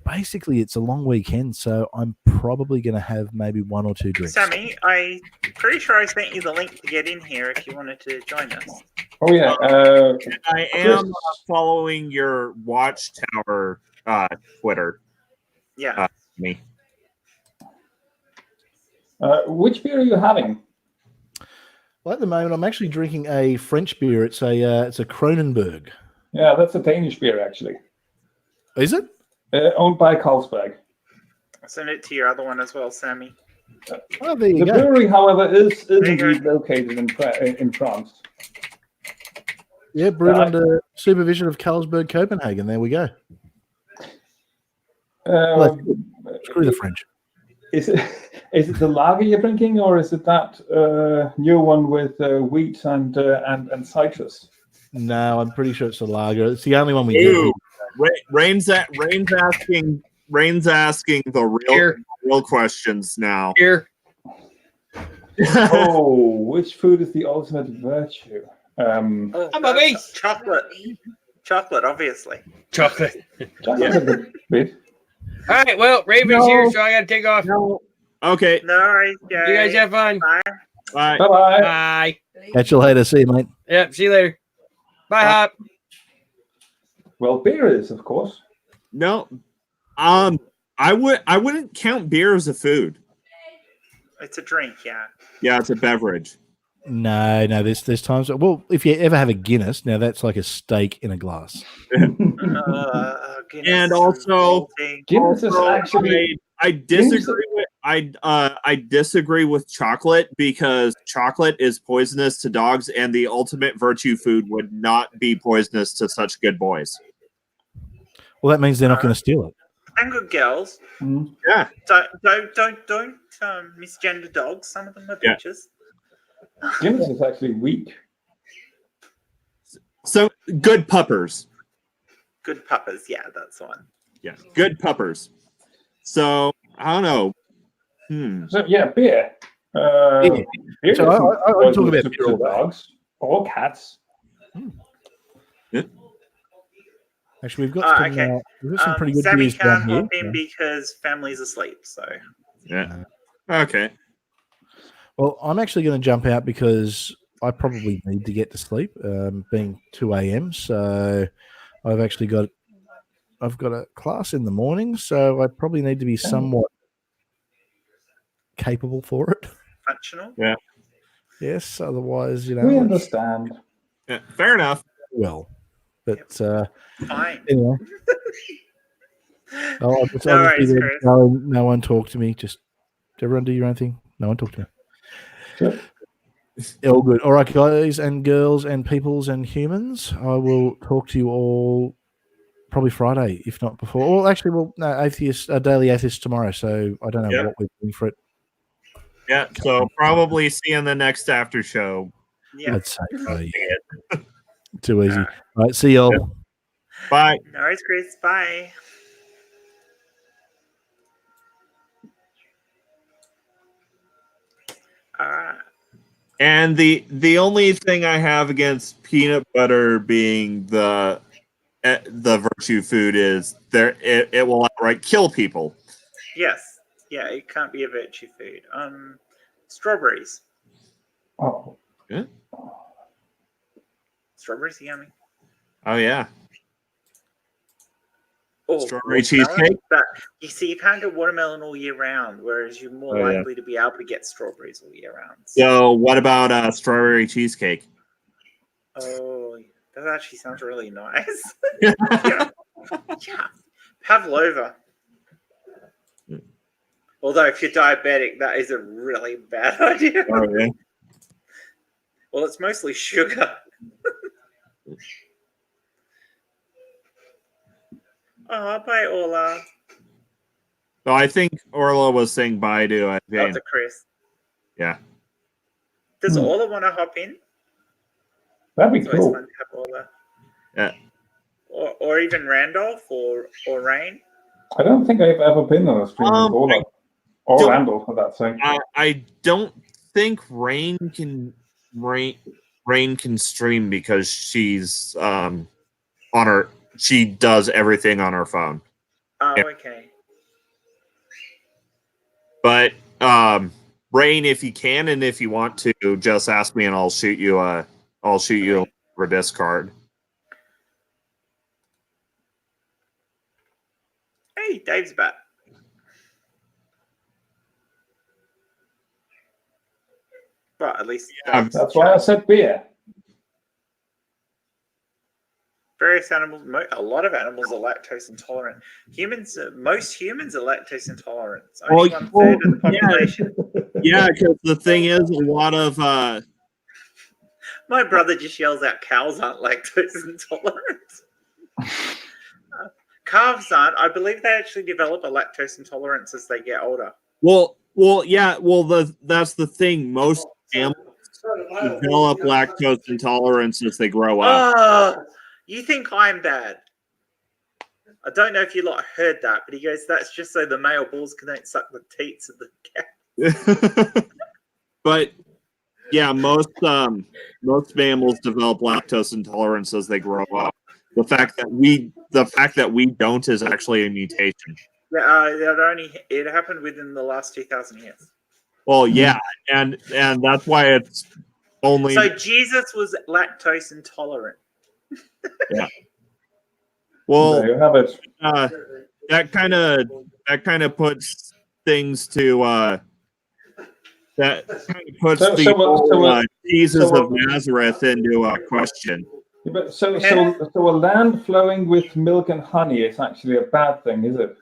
basically it's a long weekend, so I'm probably going to have maybe 1 or 2 drinks. Sammy, I'm pretty sure I sent you the link to get in here if you wanted to join us. Oh yeah, I am following your Watchtower Twitter. Yeah. Me. Which beer are you having? Well, at the moment, I'm actually drinking a French beer. It's a Kronenberg. Yeah, that's a Danish beer, actually. Is it? Owned by Carlsberg. I'll send it to your other one as well, Sammy. Oh, there you The go. brewery, however, is you indeed located in France. Yeah, brewed under supervision of Carlsberg, Copenhagen. There we go. Well, screw the French. Is it the lager you're drinking, or is it that new one with wheat and citrus? No, I'm pretty sure it's a lager. It's the only one we Ooh, get. Rain's asking the real questions now. Here. Oh, which food is the ultimate virtue? I'm a beast. Chocolate, obviously. Chocolate. That's a good bit. All right. Well, Raven's here, so I got to take off. Okay. No worries, Jay. You guys have fun. Bye. Bye. Bye-bye. Bye. Catch you later. See you, mate. Yep. See you later. Bye, Hop. Well, beer is, of course. No. I wouldn't count beer as a food. It's a drink, yeah. Yeah, it's a beverage. No. There's times. Well, if you ever have a Guinness, now that's like a steak in a glass. Guinness And also, Guinness is actually. I disagree with I disagree with chocolate because chocolate is poisonous to dogs, and the ultimate virtue food would not be poisonous to such good boys. Well, that means they're not going to steal it. And good girls. Yeah. Don't misgender dogs. Some of them are Yeah. bitches. Guinness is actually weak. So good puppers. Good puppers, yeah, that's the one. Yeah, good puppers. So I don't know. So yeah, beer. Beer So I talk about to beer all day. dogs or cats. Actually, we've got some pretty good Sammy beers down can't here. hop in because family's asleep, so Yeah. Okay. Well, I'm actually going to jump out because I probably need to get to sleep, being 2 a.m. So I've got a class in the morning, so I probably need to be somewhat capable for it. functional. Yeah. Yes, otherwise, We it's- understand. Yeah, fair enough. well. But Fine. anyway, I'll just No be worries, there. Chris. No one talk to me. Just everyone do your own thing. No one talk to me. Sure. All good. All right, guys and girls and peoples and humans. I will talk to you all probably Friday, if not before. Well, actually, Daily Atheist tomorrow. So I don't know what we're doing for it. Yeah. So probably see you in the next after show. Yeah. I'd say too easy. All right, see y'all. Yeah. Bye. No worries, Chris. Bye. All right. And the only thing I have against peanut butter being the virtue food is it will outright kill people. Yes. Yeah, it can't be a virtue food. Strawberries. Oh, Strawberries are yummy. Oh yeah. Oh, Strawberry watermelon, cheesecake? But you see, you can't get watermelon all year round, whereas you're more Oh, yeah. likely to be able to get strawberries all year round. So what about strawberry cheesecake? Oh, that actually sounds really nice. Yeah. Pavlova. Although if you're diabetic, that is a really bad idea. Oh yeah. Well, it's mostly sugar. Oh, bye, Orla. So I think Orla was saying bye to Jane. Dr. Chris. Yeah. Does Orla want to hop in? that'd be It's always cool. fun to have Orla. Yeah. Or even Randolph or Rain. I don't think I've ever been on a stream with Ola or don't- Randall for that sake. I don't think Rain can stream because she's on her. She does everything on her phone. Oh, Yeah. okay. But Rain, if you can and if you want to, just ask me and I'll shoot you a Discard. Hey, Dave's back. Well, at least Yeah. That's why I said beer. various animals. A lot of animals are lactose intolerant. Most humans are lactose intolerant. It's only Well, 1/3 of the population. Yeah, because the thing is, a lot of My brother just yells out, "Cows aren't lactose intolerant." Calves aren't. I believe they actually develop a lactose intolerance as they get older. that's the thing. Most animals develop lactose intolerance as they grow up. Oh, you think I'm bad? I don't know if you lot heard that, but he goes, "That's just so the male bulls can don't suck the teats of the cat." But yeah, most mammals develop lactose intolerance as they grow up. The fact that we don't is actually a mutation. It happened within the last 2,000 years. Well, yeah, and that's why it's only So Jesus was lactose intolerant. yeah. Well, There you have it. that kind of puts things to that kind of puts So- the so- whole, so- Jesus so- of Nazareth into a question. Yeah, but so a land flowing with milk and honey is actually a bad thing, is it?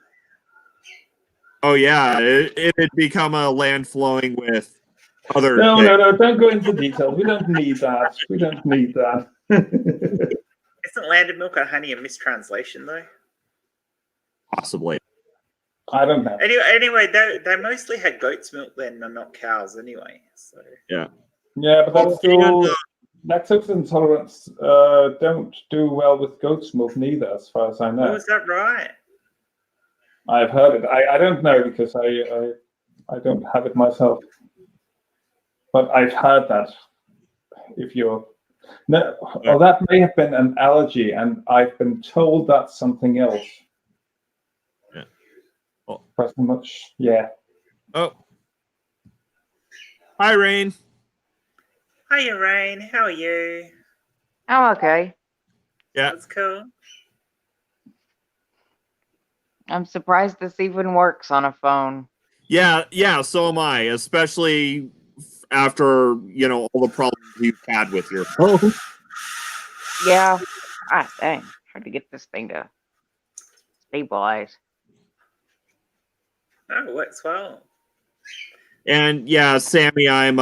Oh yeah, it'd become a land flowing with other No, things. no, don't go into details. We don't need that. We don't need that. Isn't land of milk and honey a mistranslation though? Possibly. I don't know. Anyway, they mostly had goat's milk then, and not cows anyway. So Yeah, but that's still lactose intolerance don't do well with goat's milk neither, as far as I know. oh, is that right? I've heard it. I don't know because I don't have it myself. But I've heard that if you're no, or that may have been an allergy, and I've been told that's something else. Yeah. Oh. Pretty much, yeah. Oh. Hi, Rain. Hiya, Rain. How are you? I'm okay. Yeah. That's cool. I'm surprised this even works on a phone. Yeah, so am I, especially after, all the problems you've had with your phone. Yeah. Ah, dang. Trying to get this thing to stabilize. Oh, it works well. And yeah, Sammy, I'm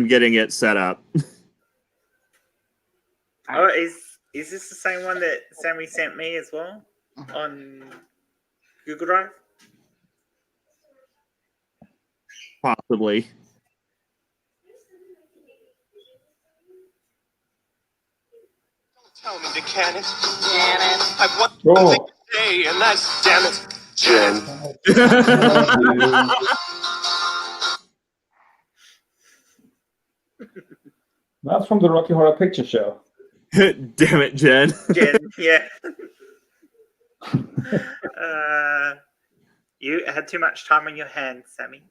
getting it set up. Oh, is this the same one that Sammy sent me as well on Google Drive? Possibly. Tell me to can it. I've one Oh. thing to say, and that's damn it, Jen. That's from the Rocky Horror Picture Show. Damn it, Jen. Jen, yeah. You had too much time on your hands, Sammy.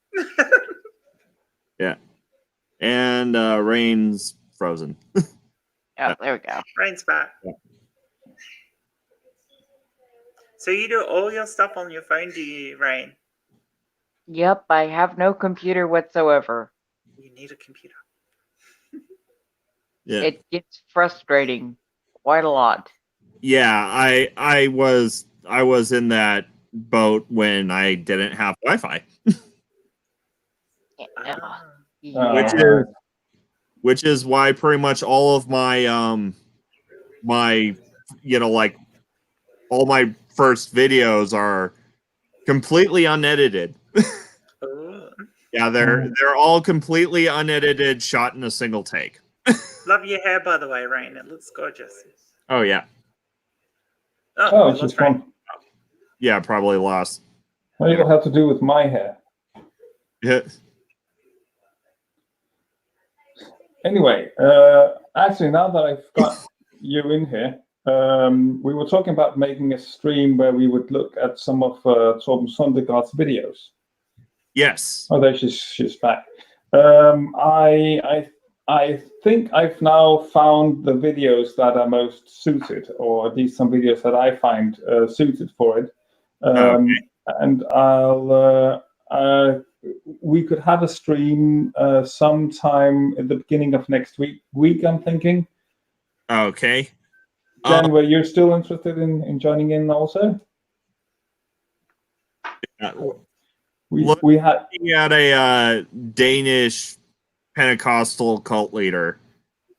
Yeah. And Rain's frozen. Oh, there we go. Rain's back. Yeah. So you do all your stuff on your phone, do you, Rain? Yep, I have no computer whatsoever. You need a computer. Yeah. It gets frustrating quite a lot. Yeah, I was in that boat when I didn't have Wi-Fi. Yeah. Which is why pretty much all of my all my first videos are completely unedited. Ooh. Yeah, they're all completely unedited, shot in a single take. Love your hair, by the way, Rain. It looks gorgeous. Oh yeah. Oh, we it's lost just Rain. gone. Yeah, probably lost. What do you have to do with my hair? Yeah. Anyway, actually, now that I've got you in here, we were talking about making a stream where we would look at some of Torben Sondergaard's videos. Yes. Oh, there she's back. I think I've now found the videos that are most suited, or at least some videos that I find suited for it. Okay. And I'll we could have a stream sometime at the beginning of next week, I'm thinking. Okay. Jen, were you still interested in joining in also? We had a Danish Pentecostal cult leader,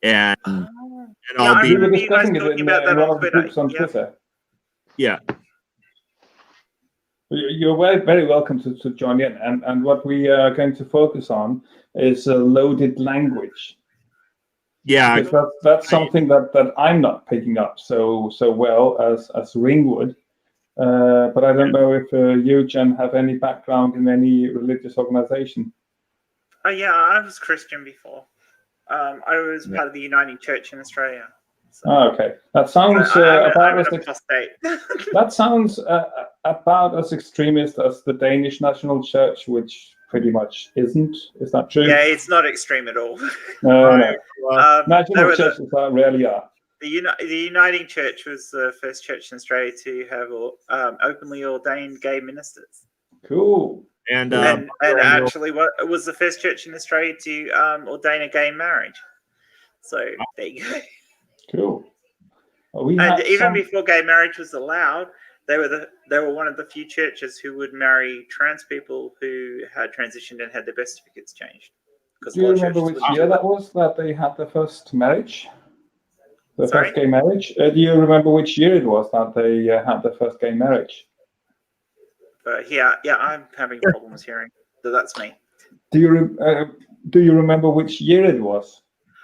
and Yeah, I we were remember you guys discussing it talking in, about that one on of the Twitter. groups on Yeah. Twitter. yeah. You're very welcome to join in. And what we are going to focus on is loaded language. Yeah, Because that's something that I'm not picking up so well as Ringwood. But I don't know if you, Jen, have any background in any religious organization. Oh yeah, I was Christian before. I was part of the Uniting Church in Australia. So Okay, that sounds I'm about an as apostate. that sounds about as extremist as the Danish National Church, which pretty much isn't. Is that true? Yeah, it's not extreme at all. No. They National were churches rarely are. the Uniting Church was the first church in Australia to have openly ordained gay ministers. Cool. And actually, what it was the first church in Australia to ordain a gay marriage. So there you go. Cool. Well, And even before gay marriage was allowed, they were one of the few churches who would marry trans people who had transitioned and had their birth certificates changed. Do you remember which year that was that they had the first marriage? The first gay marriage? Do you remember which year it was that they had the first gay marriage? Yeah, I'm having problems hearing. So that's me. Do you remember which year it was?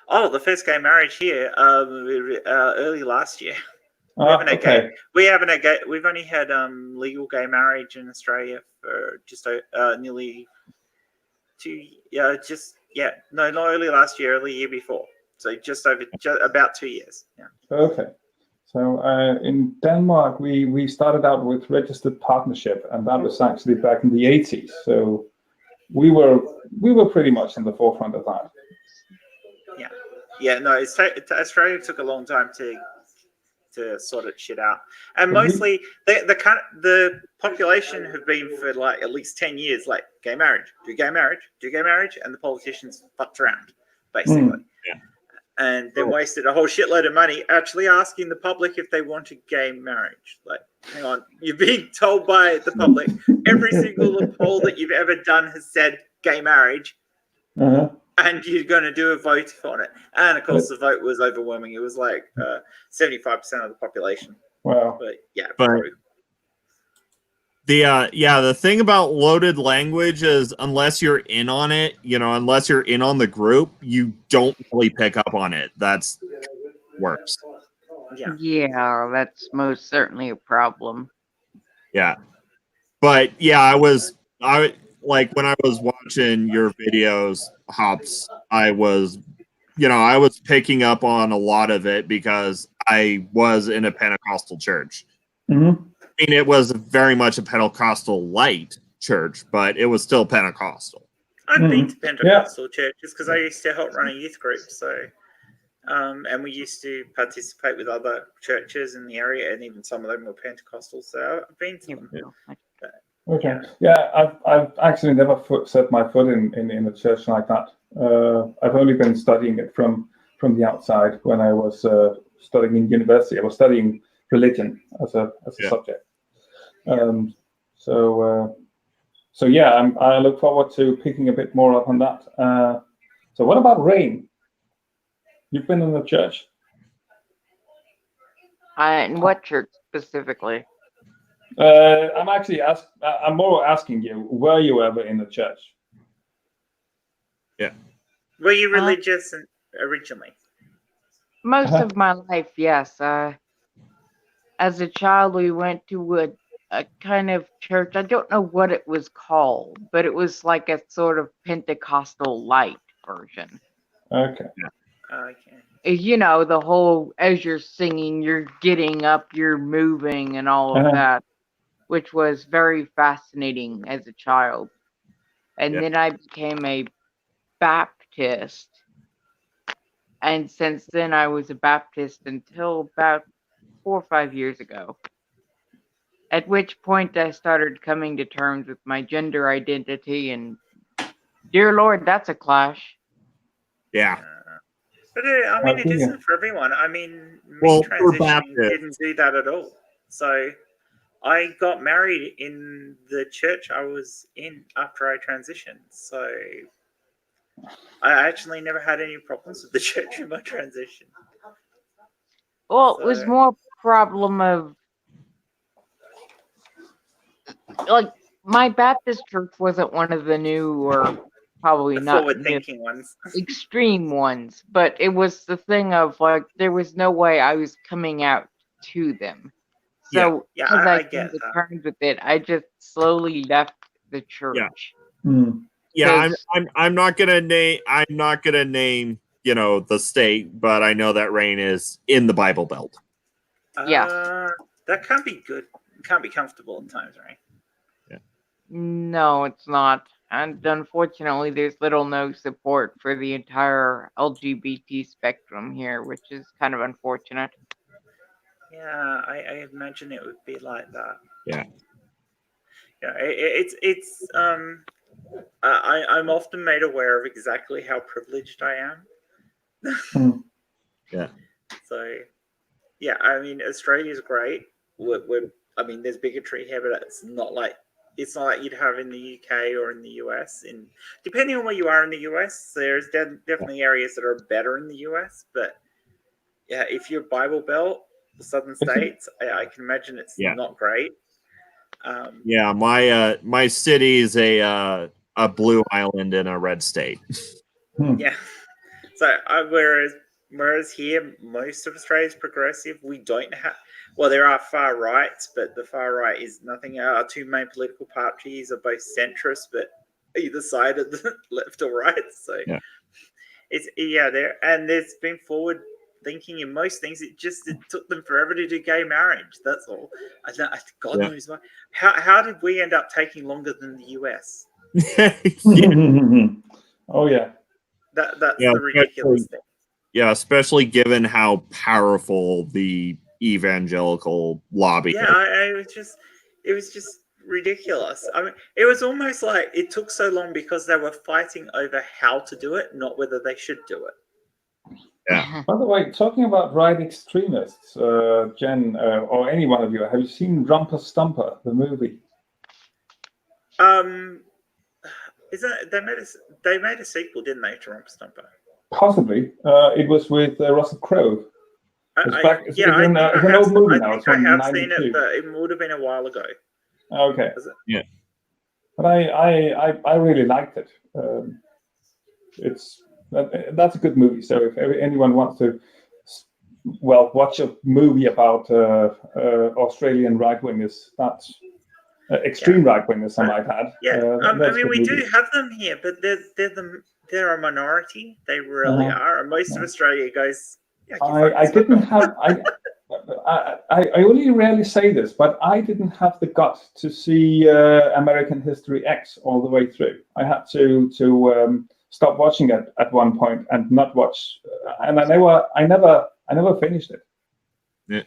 Oh, the first gay marriage here, early last year. We've only had legal gay marriage in Australia for just nearly not early last year, early year before. So just about 2 years. Yeah. Okay. So in Denmark, we started out with registered partnership, and that was actually back in the 80s. So we were pretty much in the forefront of that. Yeah. No, Australia took a long time to sort it shit out, and mostly the population have been for like at least 10 years like gay marriage, do gay marriage, and the politicians fucked around basically. And then wasted a whole shitload of money actually asking the public if they wanted gay marriage. Like, hang on, you're being told by the public every single poll that you've ever done has said gay marriage, and you're going to do a vote on it. And of course, the vote was overwhelming. It was like 75% of the population. Wow. But yeah, the thing about loaded language is unless you're in on it, unless you're in on the group, you don't really pick up on it. That's works. Yeah, that's most certainly a problem. Yeah. But yeah, I like when I was watching your videos, Hops, I was picking up on a lot of it because I was in a Pentecostal church. Mm-hmm. I mean, it was very much a Pentecostal light church, but it was still Pentecostal. I've been to Pentecostal churches because I used to help run a youth group. So, and we used to participate with other churches in the area, and even some of them were Pentecostal. So I've been to them. Okay. Yeah, I've actually never set my foot in a church like that. I've only been studying it from the outside when I was studying in university. I was studying religion as a subject. So yeah, I look forward to picking a bit more up on that. So what about Rain? You've been in the church. In what church specifically? I'm more asking you, were you ever in the church? Yeah. Were you religious originally? Most of my life, yes. As a child, we went to a kind of church. I don't know what it was called, but it was like a sort of Pentecostal light version. Okay. Okay. The whole, as you're singing, you're getting up, you're moving, and all of that, which was very fascinating as a child. And then I became a Baptist. And since then, I was a Baptist until about 4 or 5 years ago. At which point I started coming to terms with my gender identity and Dear Lord, that's a clash. Yeah. But I mean, it Yeah. isn't for everyone. I mean, me Well, for transitioning Baptists. didn't do that at all. So I got married in the church I was in after I transitioned. So I actually never had any problems with the church in my transition. Well, it was So- more problem of like my Baptist church wasn't one of the new or probably The not new forward-thinking ones. extreme ones, but it was the thing of like there was no way I was coming out to them. So Yeah, as I came get to that. terms with it, I just slowly left the church. Yeah, 'Cause- I'm not gonna name the state, but I know that rain is in the Bible Belt. Yeah. That can't be good. It can't be comfortable at times, right? No, it's not. And unfortunately, there's little no support for the entire LGBT spectrum here, which is kind of unfortunate. Yeah, I imagine it would be like that. Yeah. Yeah, it's I'm often made aware of exactly how privileged I am. Yeah. So, yeah, I mean, Australia's great. I mean, there's bigotry here, but it's not like you'd have in the UK or in the US. And depending on where you are in the US, there's definitely areas that are better in the US. But yeah, if you're Bible Belt, the southern states, I can imagine it's not great. Yeah, my city is a blue island in a red state. Yeah. So whereas here most of Australia is progressive, we don't have. Well, there are far rights, but the far right is nothing. Our two main political parties are both centrist, but either side of the left or right. So it's there, and there's been forward thinking in most things. It took them forever to do gay marriage. That's all. God knows why. How did we end up taking longer than the US? Oh yeah. That's the ridiculous thing. Yeah, especially given how powerful the evangelical lobby is. It was just ridiculous. I mean, it was almost like it took so long because they were fighting over how to do it, not whether they should do it. Yeah. By the way, talking about right extremists, Jen, or any one of you, have you seen Rumper Stumper, the movie? They made a sequel, didn't they, to Rumper Stumper? Possibly. It was with Russell Crowe. It's an old movie now. It's from I have 92. seen it, but it would have been a while ago. Okay. Yeah. But I really liked it. That's a good movie. So if anyone wants to, watch a movie about Australian right-wingers, that's extreme right-wingers, some might add. Yeah, I mean, we do have them here, but they're a minority. They really are. And most of Australia goes. Yeah, I didn't have. I only rarely say this, but I didn't have the guts to see American History X all the way through. I had to stop watching it at one point and not watch, and I never finished it. Yeah.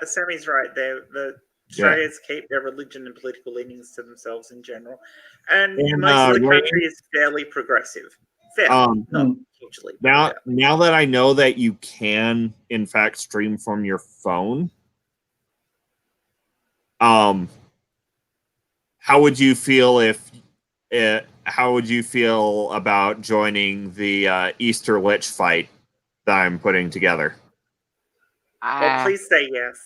Sammy's right. The Australians keep their religion and political leanings to themselves in general, and most of the country is fairly progressive. Not hugely. Now that I know that you can, in fact, stream from your phone, how would you feel how would you feel about joining the Easter Lich fight that I'm putting together? Well, please say yes.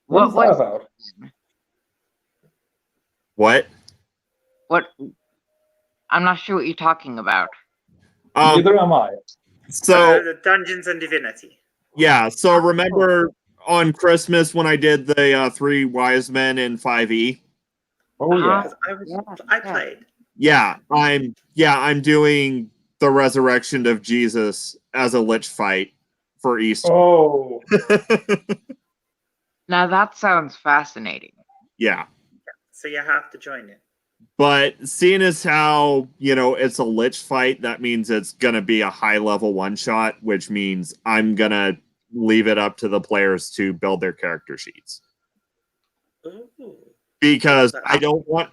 What is that about? What? I'm not sure what you're talking about. Neither am I. So the Dungeons and Divinity. Yeah. So remember on Christmas when I did the Three Wise Men in 5e? Oh yeah. I played. Yeah, I'm doing the resurrection of Jesus as a lich fight for Easter. Oh. Now that sounds fascinating. Yeah. So you have to join it. But seeing as how, it's a lich fight, that means it's going to be a high level one shot, which means I'm going to leave it up to the players to build their character sheets. Ooh. because I don't want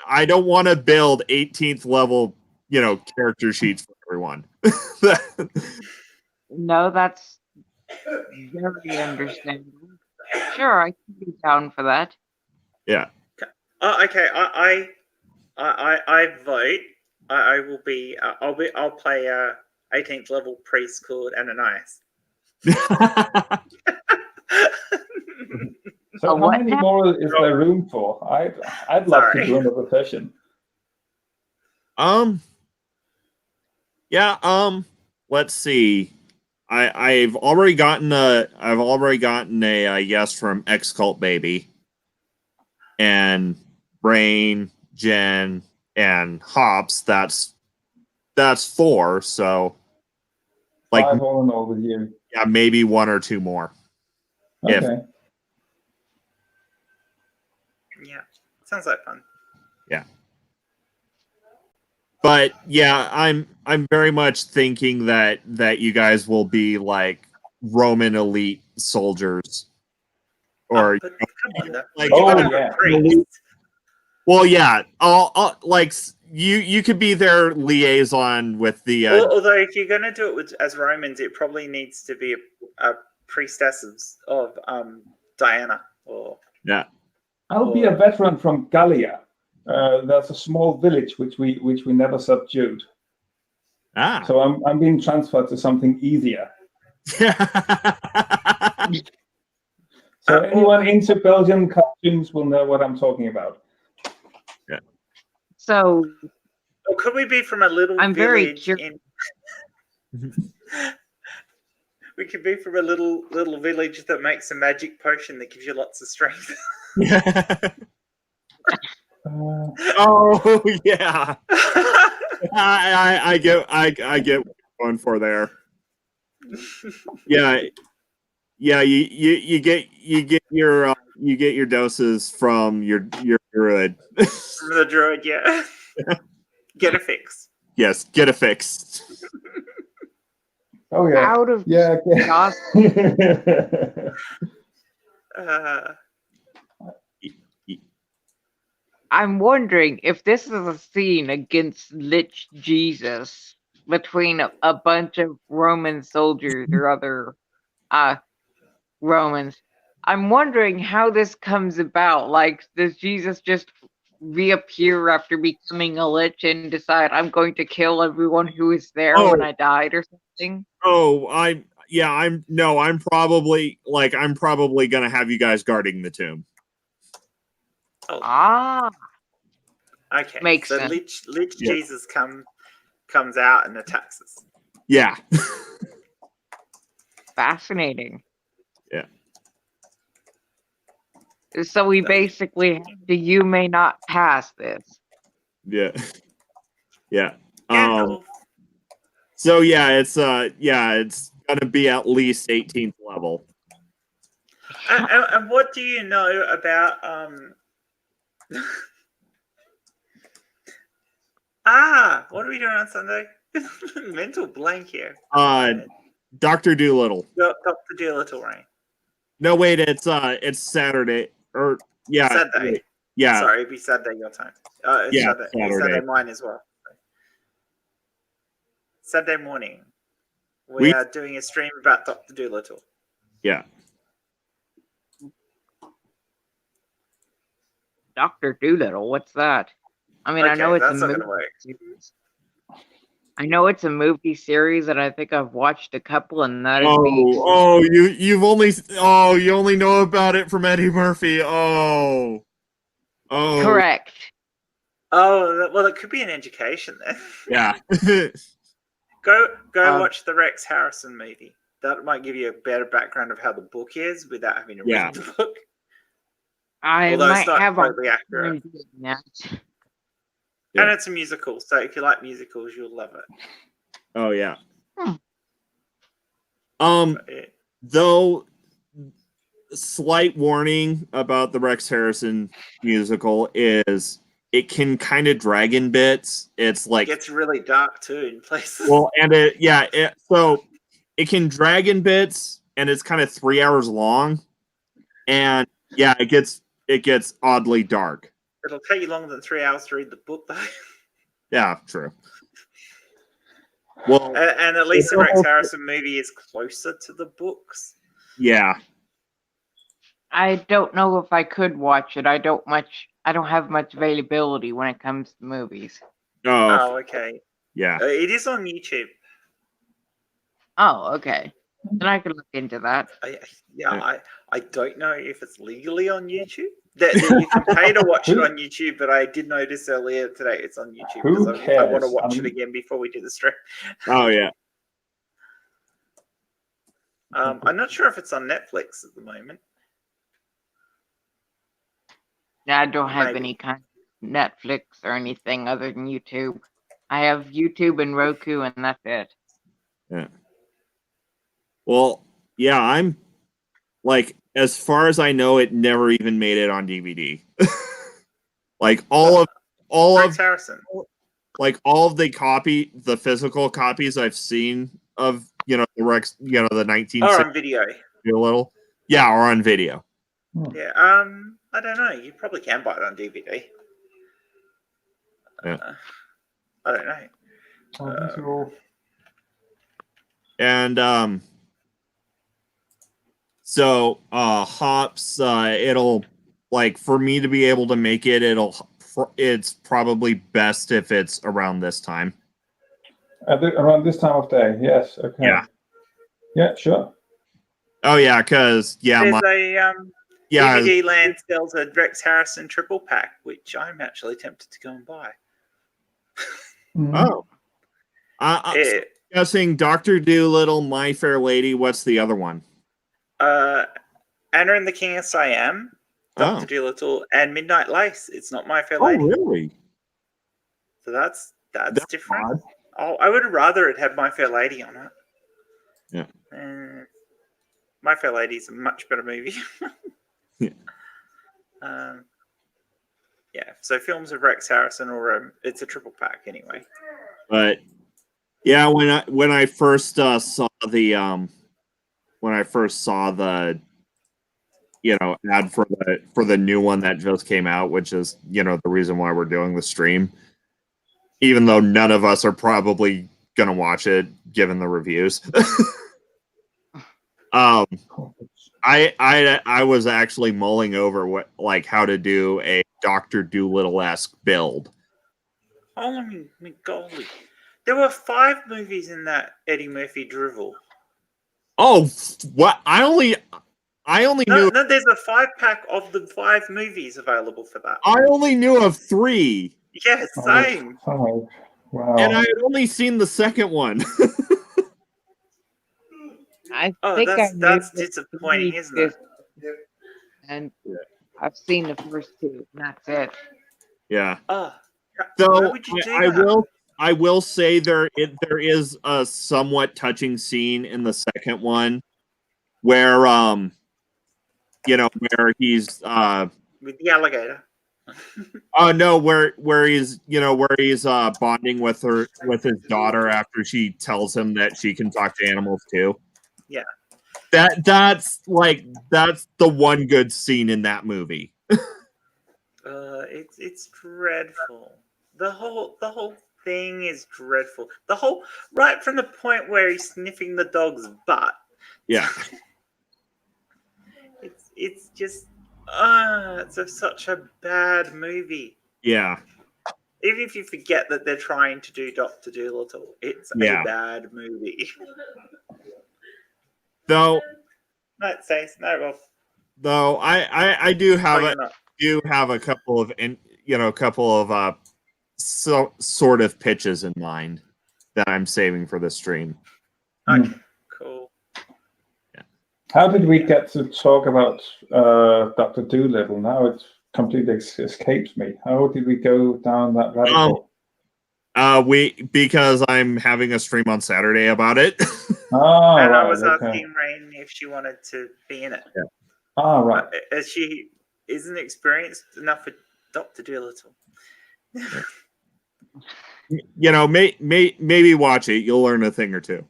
to build 18th level, character sheets for everyone. No, that's very understandable. Sure, I can be down for that. Yeah. Oh, okay. I vote. I will be. I'll play 18th level priest called Ananias. So how many more is there room for? I'd love to do another session. Yeah. Let's see. I've already gotten a yes from X Cult Baby, and Brain, Jen, and Hops. That's 4. So, like, 5 all in all with you. Yeah, maybe 1 or 2 more. Okay. Yeah, sounds like fun. Yeah. But yeah, I'm very much thinking that you guys will be like Roman elite soldiers, or but come on, like yeah. Well, yeah, I'll like you could be their liaison with the. Although, if you're going to do it as Romans, it probably needs to be a priestess of Diana, or yeah. I'll be a veteran from Gallia. There's a small village which we never subdued. Ah. So I'm being transferred to something easier. So anyone into Belgian costumes will know what I'm talking about. Yeah. So, or could we be from a little I'm very village curious. We could be from a little village that makes a magic potion that gives you lots of strength. Oh yeah. I get what you're going for there. Yeah. You get your doses from your druid. From the druid, yeah. Get a fix. Yes, get a fix. Oh yeah. Out of yeah. I'm wondering if this is a scene against Lich Jesus between a bunch of Roman soldiers or other Romans. I'm wondering how this comes about. Like, does Jesus just reappear after becoming a lich and decide I'm going to kill everyone who is there when I died or something? Oh, I'm probably gonna have you guys guarding the tomb. Ah. Okay. Makes so sense. Lich Jesus comes out and attacks us. Yeah. Fascinating. Yeah. So we basically have to you may not pass this. Yeah. Yeah. Gandalf. So yeah, it's gonna be at least 18th level. And what do you know about what are we doing on Sunday? Mental blank here. Dr. Doolittle. Dr. Doolittle, right? No, wait, it's Saturday or Saturday. Yeah. Sorry, it'd be Saturday your time. Yeah, Saturday mine as well. Saturday morning, we are doing a stream about Dr. Doolittle. Yeah. Dr. Doolittle, what's that? I mean, I know it's a movie series. I know it's a movie series, and I think I've watched a couple, and that is you only know about it from Eddie Murphy. Oh. Correct. Oh, well, it could be an education then. Yeah. Go watch the Rex Harrison movie. That might give you a better background of how the book is without having to read the book. Although might have totally accurate. Yeah. And it's a musical, so if you like musicals, you'll love it. Oh yeah. Though, slight warning about the Rex Harrison musical is it can kind of drag in bits. It's like it gets really dark too in places. Well, and so it can drag in bits, and it's kind of 3 hours long, and yeah, it gets oddly dark. It'll take you longer than 3 hours to read the book, though. Yeah, true. Well, And at least the Rex Harrison movie is closer to the books. yeah. I don't know if I could watch it. I don't have much availability when it comes to movies. Oh, okay. Yeah. It is on YouTube. Oh, okay. Then I could look into that. I don't know if it's legally on YouTube. That you can pay to watch it on YouTube, but I did notice earlier today it's on YouTube Who because I want to cares? watch it again before we do the stream. Oh yeah. I'm not sure if it's on Netflix at the moment. I don't have Maybe. any kind of Netflix or anything other than YouTube. I have YouTube and Roku, and that's it. Yeah. Well, yeah, I'm like, as far as I know, it never even made it on DVD. Like all Rex of Harrison. like all of the physical copies I've seen of the Rex, the 1960s Or on video. Doolittle, yeah, or on video. Yeah. I don't know. You probably can buy it on DVD. Yeah. I don't know. These are all... And so Hops, it'll, like, for me to be able to make it, it's probably best if it's around this time. Around this time of day, yes. Okay. Yeah. Yeah, sure. Oh yeah, because There's a DVD Land sells a Rex Harrison triple pack, which I'm actually tempted to go and buy. Oh. I'm guessing Dr. Doolittle, My Fair Lady. What's the other one? Anna and the King of Siam, Dr. Doolittle, and Midnight Lace. It's not My Fair Lady. Oh, really? So that's different. Oh, I would rather it had My Fair Lady on it. Yeah. My Fair Lady is a much better movie. Yeah. Yeah. So films of Rex Harrison, or it's a triple pack anyway. But yeah, when I first saw the ad for the new one that just came out, which is the reason why we're doing the stream, even though none of us are probably gonna watch it given the reviews. I was actually mulling over how to do a Dr. Doolittle-esque build. Oh my golly. There were 5 movies in that Eddie Murphy drivel. Oh, what? I only knew. No, there's a 5-pack of the 5 movies available for that. I only knew of 3. Yeah, same. Oh, wow. And I had only seen the second one. That's disappointing, isn't it? And I've seen the first 2. And that's it. Yeah. Why So would you do that? I will say there is a somewhat touching scene in the second one where where he's with the alligator. Oh no, where he's bonding with his daughter after she tells him that she can talk to animals too. Yeah. That's the one good scene in that movie. It's dreadful. The whole thing is dreadful. Right from the point where he's sniffing the dog's butt. Yeah. It's just it's such a bad movie. Yeah. Even if you forget that they're trying to do Dr. Doolittle, it's a bad movie. Though I do have a couple of sort of pitches in mind that I'm saving for the stream. Okay, cool. Yeah. How did we get to talk about Dr. Doolittle? Now it completely escapes me. How did we go down that rabbit hole? Because I'm having a stream on Saturday about it. Oh, and right, I was okay. asking Rain if she wanted to be in it. Yeah. Oh, right. As she isn't experienced enough for Dr. Doolittle. Maybe watch it. You'll learn a thing or two.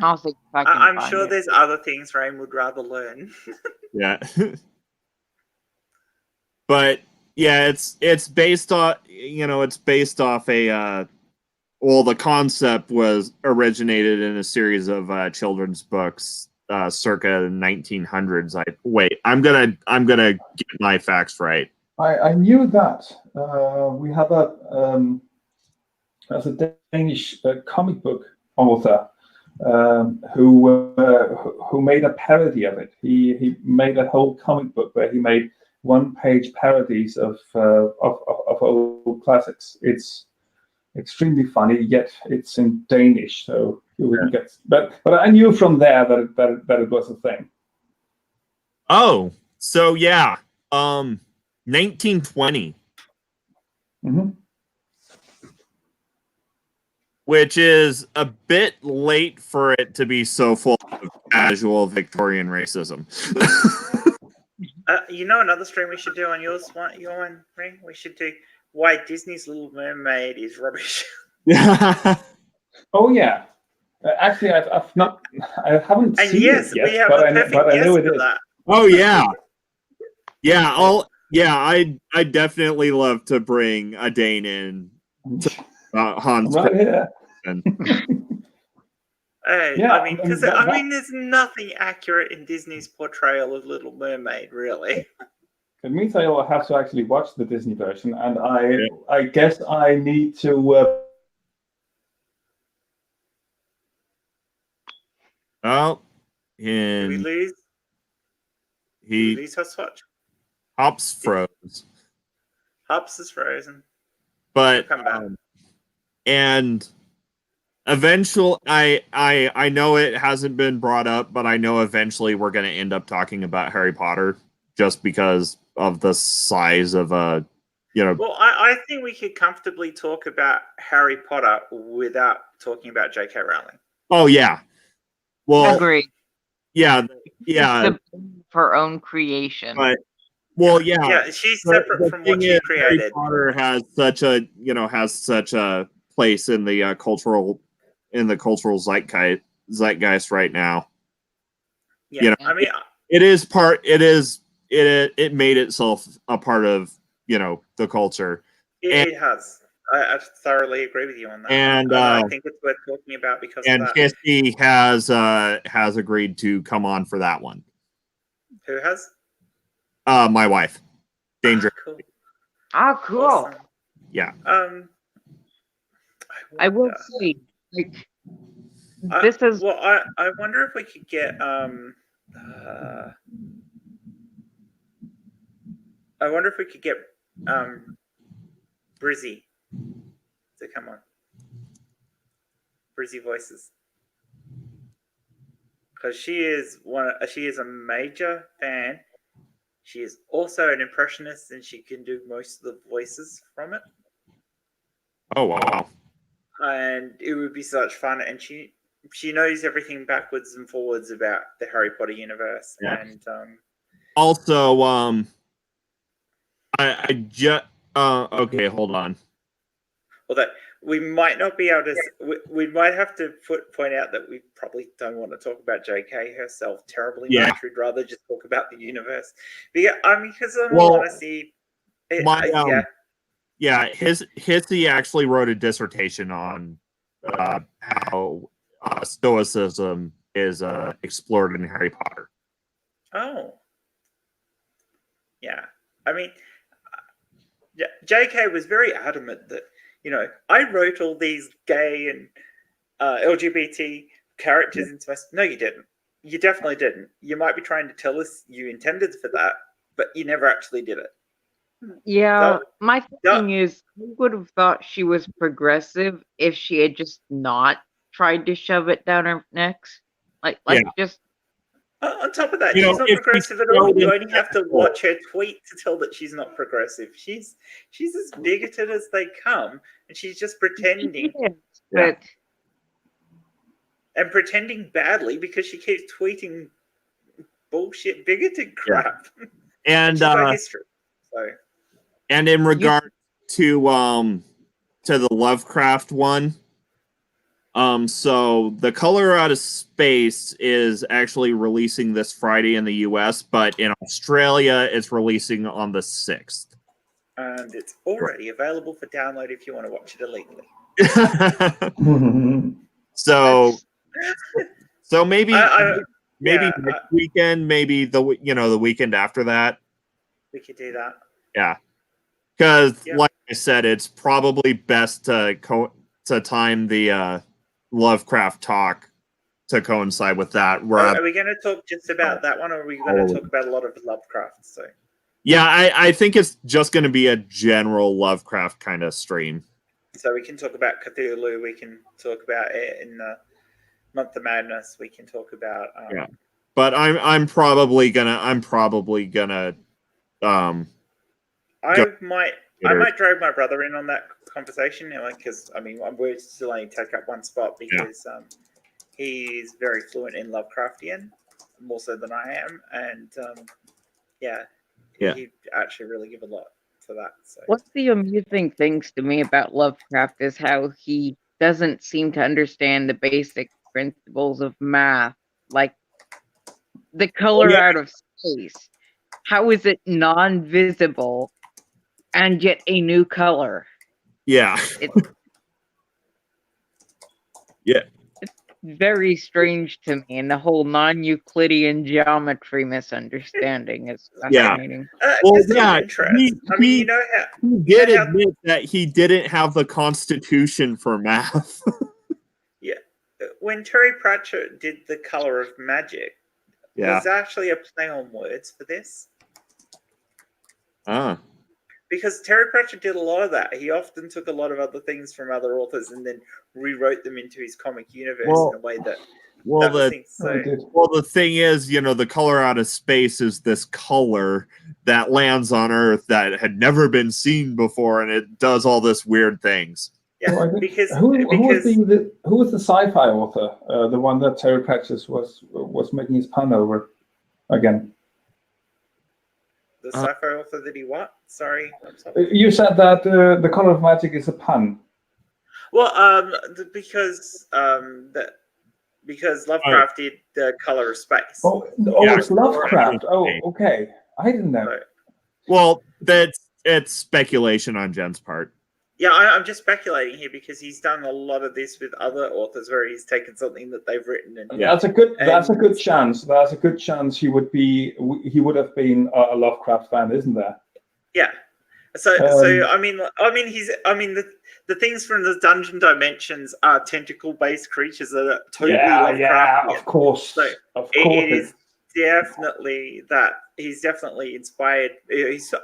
I'll see if I can I'm find sure it. there's other things Rain would rather learn. Yeah. But yeah, it's based on it's based off a well, the concept was originated in a series of children's books circa 1900s. I'm gonna get my facts right. I knew that. We have as a Danish comic book author who made a parody of it. He made a whole comic book where he made one-page parodies of old classics. It's extremely funny, yet it's in Danish, so you wouldn't get. But I knew from there that it was a thing. Oh, so yeah, 1920, Mm-hmm. which is a bit late for it to be so full of casual Victorian racism. Another stream we should do on your one, Ring? We should do why Disney's Little Mermaid is rubbish. Oh yeah, actually, I haven't And seen yes, it yet, we have but a I perfect know guest it for is. that. Oh yeah. I definitely love to bring a Dane in to Hans. Right here. Yeah, I mean, because there's nothing accurate in Disney's portrayal of Little Mermaid, really. It means I will have to actually watch the Disney version, and I guess I need to. Oh, Did we and lose? Did we he lose Hopscotch? Hops froze, Hops is frozen. but Come back. and eventually, I know it hasn't been brought up, but I know eventually we're going to end up talking about Harry Potter just because of the size of Well, I think we could comfortably talk about Harry Potter without talking about J.K. Rowling. Oh yeah, well, Agree. yeah. Her own creation. But well, yeah. Yeah, she's separate from what she created. Harry Potter has such a place in the cultural zeitgeist right now. Yeah, I mean, it made itself a part of the culture. It has. I thoroughly agree with you on that. And I think it's worth talking about because of that. And Kissy has agreed to come on for that one. Who has? My wife, Danger. Cool. Oh, cool. Awesome. Yeah. I will say, like, this is. Well, I wonder if we could get Brizzy to come on. Brizzy Voices. Because she is a major fan. She is also an impressionist, and she can do most of the voices from it. Oh wow! And it would be such fun, and she knows everything backwards and forwards about the Harry Potter universe. Yeah. And also, I just okay, hold on. Although we might not be able to, we might have to point out that we probably don't want to talk about JK herself terribly much. We'd rather just talk about the universe. But yeah, I mean, because I want to see. Hissy actually wrote a dissertation on how Stoicism is explored in Harry Potter. Oh, yeah. I mean, JK was very adamant that, I wrote all these gay and LGBT characters into my... No, you didn't. You definitely didn't. You might be trying to tell us you intended for that, but you never actually did it. Yeah, my thing is, I would have thought she was progressive if she had just not tried to shove it down her necks. Just... On top of that, she's not progressive at all. You only have to watch her tweet to tell that she's not progressive. She's as bigoted as they come, and she's just pretending. And pretending badly because she keeps tweeting bullshit bigoted crap. And she's got history. So. And in regard to the Lovecraft one, So The Color Out of Space is actually releasing this Friday in the US, but in Australia, it's releasing on the 6th. And it's already available for download if you want to watch it illegally. so maybe yeah, next weekend, maybe the weekend after that. We could do that. Yeah, because like I said, it's probably best to time the Lovecraft talk to coincide with that. Are we going to talk just about that one, or are we going to talk about a lot of Lovecraft? So yeah, I think it's just going to be a general Lovecraft kind of stream. So we can talk about Cthulhu. We can talk about it in the Month of Madness. We can talk about But I'm probably gonna I might drag my brother in on that conversation, because we're still only take up one spot because he's very fluent in Lovecraftian, more so than I am, and he'd actually really give a lot for that. So. One of the amusing things to me about Lovecraft is how he doesn't seem to understand the basic principles of math, like the color out of space. How is it non-visible and yet a new color? Yeah. It's very strange to me, and the whole non-Euclidean geometry misunderstanding is fascinating. He did admit that he didn't have the constitution for math. When Terry Pratchett did The Color of Magic, there's actually a play on words for this. Because Terry Pratchett did a lot of that. He often took a lot of other things from other authors and then rewrote them into his comic universe in a way that. The thing is, the color out of space is this color that lands on Earth that had never been seen before, and it does all this weird things. Yeah, who was the sci-fi author? The one that Terry Pratchett was making his pun over again. The sci-fi author that he what? Sorry, I'm sorry. You said that The Color of Magic is a pun. Well, because Lovecraft did The Color of Space. It's Lovecraft. Oh, okay. I didn't know. Right. Well, it's speculation on Jen's part. Yeah, I'm just speculating here because he's done a lot of this with other authors where he's taken something that they've written and that's a good chance. That's a good chance he would have been a Lovecraft fan, isn't there? Yeah. So the things from the Dungeon Dimensions are tentacle-based creatures that are totally Lovecraftian. Yeah, of course. So it is definitely that he's definitely inspired. He's a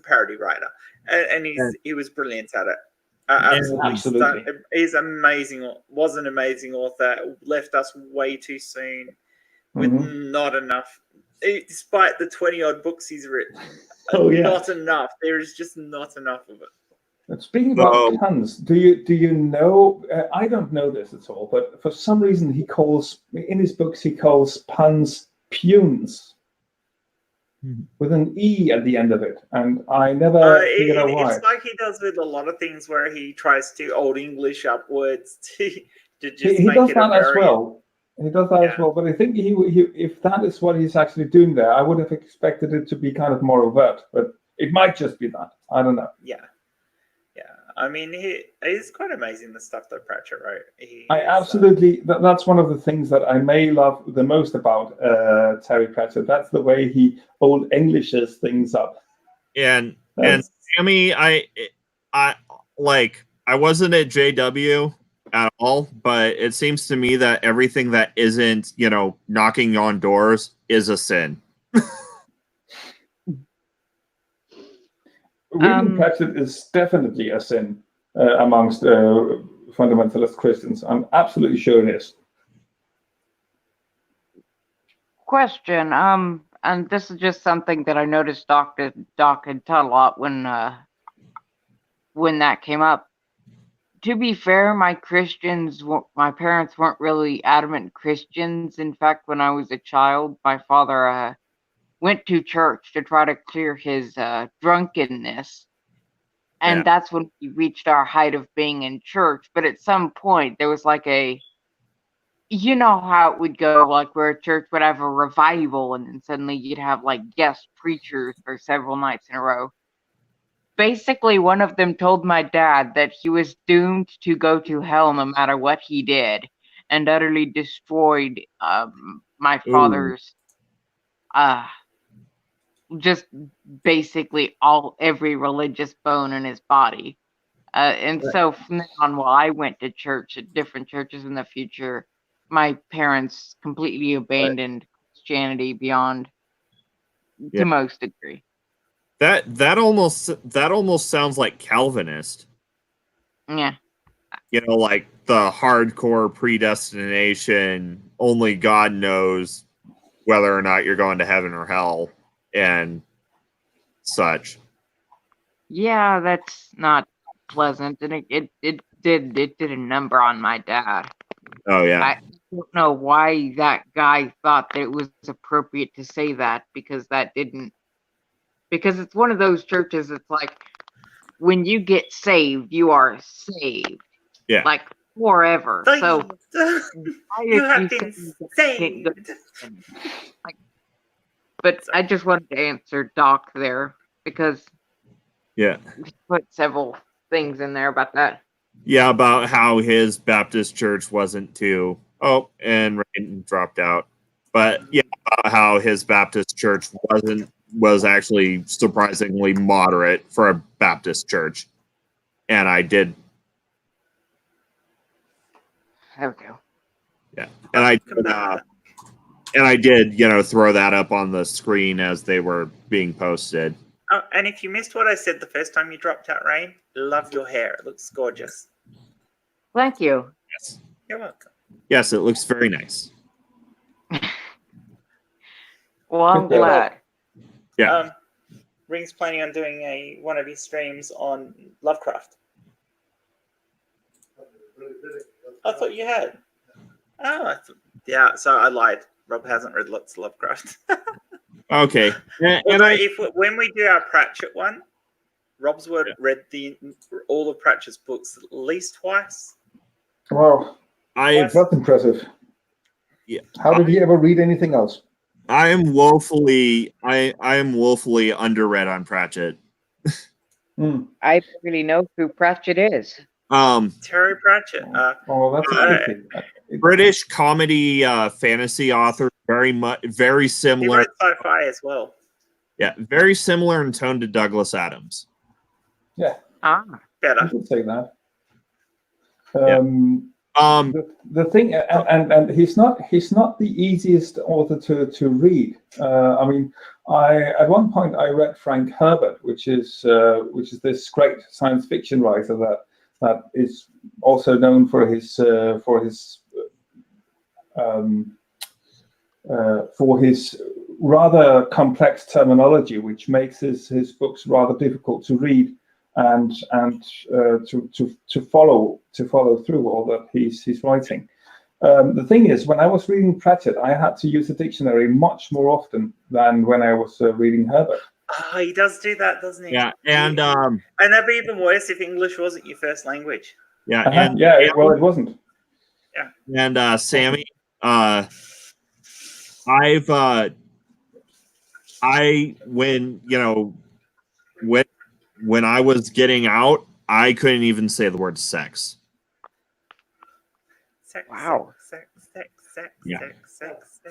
parody writer, and he was brilliant at it. Absolutely. He's amazing. Was an amazing author. Left us way too soon with not enough. Despite the 20-odd books he's written, not enough. There is just not enough of it. Speaking about puns, do you know? I don't know this at all, but for some reason in his books he calls puns punes with an E at the end of it, and I never figured out why. It's like he does with a lot of things where he tries to Old English up words to just he make does it that a as well. He does that as well, but I think he if that is what he's actually doing there, I would have expected it to be kind of more overt, but it might just be that. I don't know. Yeah. I mean, he's quite amazing, the stuff that Pratchett wrote. Absolutely. That's one of the things that I may love the most about Terry Pratchett. That's the way he Old Englishes things up. And Sammy, I wasn't at JW at all, but it seems to me that everything that isn't, knocking on doors is a sin. Reading Pratchett is definitely a sin amongst fundamentalist Christians. I'm absolutely sure it is. Question, and this is just something that I noticed Doc had taught a lot when that came up. To be fair, my parents weren't really adamant Christians. In fact, when I was a child, my father went to church to try to clear his drunkenness. And Yeah. that's when we reached our height of being in church. But at some point, there was like you know how it would go, like where a church would have a revival and then suddenly you'd have like guest preachers for several nights in a row. Basically, one of them told my dad that he was doomed to go to hell no matter what he did, and utterly destroyed my Ooh. father's just basically every religious bone in his body. And so from then on, while I went to church at different churches in the future, my parents completely abandoned Christianity beyond Yeah. to most degree. That almost sounds like Calvinist. Yeah. You know, like the hardcore predestination, only God knows whether or not you're going to heaven or hell and such. Yeah, that's not pleasant, and it did a number on my dad. Oh yeah. I don't know why that guy thought that it was appropriate to say that, because it's one of those churches. It's like when you get saved, you are saved, Yeah. like forever. So why you if have you been say you can't go saved. to heaven? Like, but I just wanted to answer Doc there because Yeah. we put several things in there about that. Yeah, about how his Baptist church wasn't too. Oh, and Rain dropped out. But yeah, about how his Baptist church was actually surprisingly moderate for a Baptist church. And I did. There we go. Yeah. And I did, throw that up on the screen as they were being posted. Oh, and if you missed what I said the first time you dropped out, Rain, love your hair. It looks gorgeous. Thank you. Yes. You're welcome. Yes, it looks very nice. Well, I'm glad. Yeah. Ring's planning on doing one of his streams on Lovecraft. I thought you had. Oh, yeah. So I lied. Rob hasn't read lots of Lovecraft. Okay. When we do our Pratchett one, Rob's read all of Pratchett's books at least twice. Wow, that's impressive. Yeah. How did he ever read anything else? I am woefully underread on Pratchett. I don't really know who Pratchett is. Terry Pratchett. That's interesting. British comedy fantasy author, very similar. He wrote sci-fi as well. Yeah, very similar in tone to Douglas Adams. Yeah. Better. I could say that. The thing, and he's not the easiest author to read. I mean, at one point I read Frank Herbert, which is this great science fiction writer that is also known for his rather complex terminology, which makes his books rather difficult to read and to follow through all that he's writing. The thing is, when I was reading Pratchett, I had to use a dictionary much more often than when I was reading Herbert. Oh, he does do that, doesn't he? Yeah, and that'd be even worse if English wasn't your first language. Yeah, it wasn't. Yeah, and Sammy, when I was getting out, I couldn't even say the word sex. Wow. Sex. Yeah. Sex.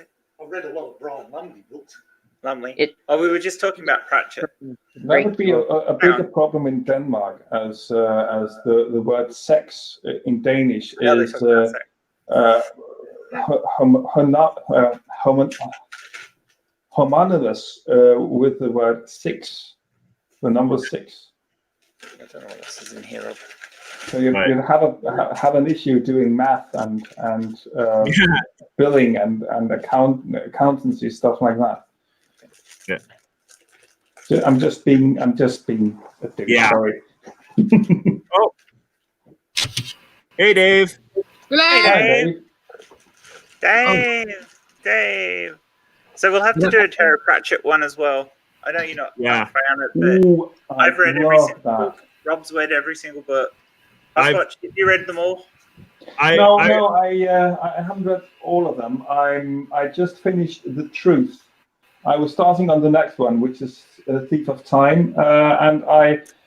I've read a lot of Brian Lumley books. Lumley. We were just talking about Pratchett. That would be a bigger problem in Denmark, as the word sex in Danish is homonymous with the word six, the number six. I don't know what else is in here, Rob. So you have an issue doing math and billing and accountancy stuff like that. Yeah. So I'm just being a dick. Yeah. Sorry. Oh. Hey, Dave. Hey, Dave. So we'll have to do a Terry Pratchett one as well. I know you're not a fan of it, but I've read every single book. Rob's read every single book. I've- Have you read them all? I haven't read all of them. I just finished The Truth. I was starting on the next one, which is Thief of Time, and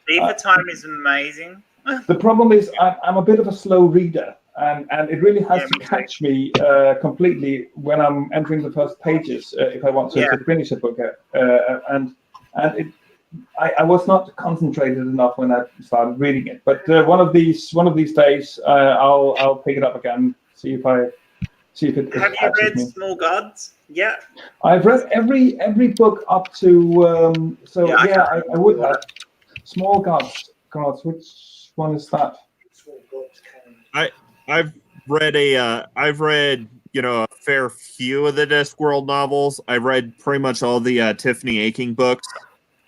Thief of Time is amazing. The problem is I'm a bit of a slow reader, and it really has to catch me completely when I'm entering the first pages if I want to finish a book. I was not concentrated enough when I started reading it. But one of these days, I'll pick it up again, see if it Have you read me. Small Gods? Yeah. I've read every book up to I would have. Small Gods. Which one is that? I've read a fair few of the Discworld novels. I've read pretty much all the Tiffany Aching books,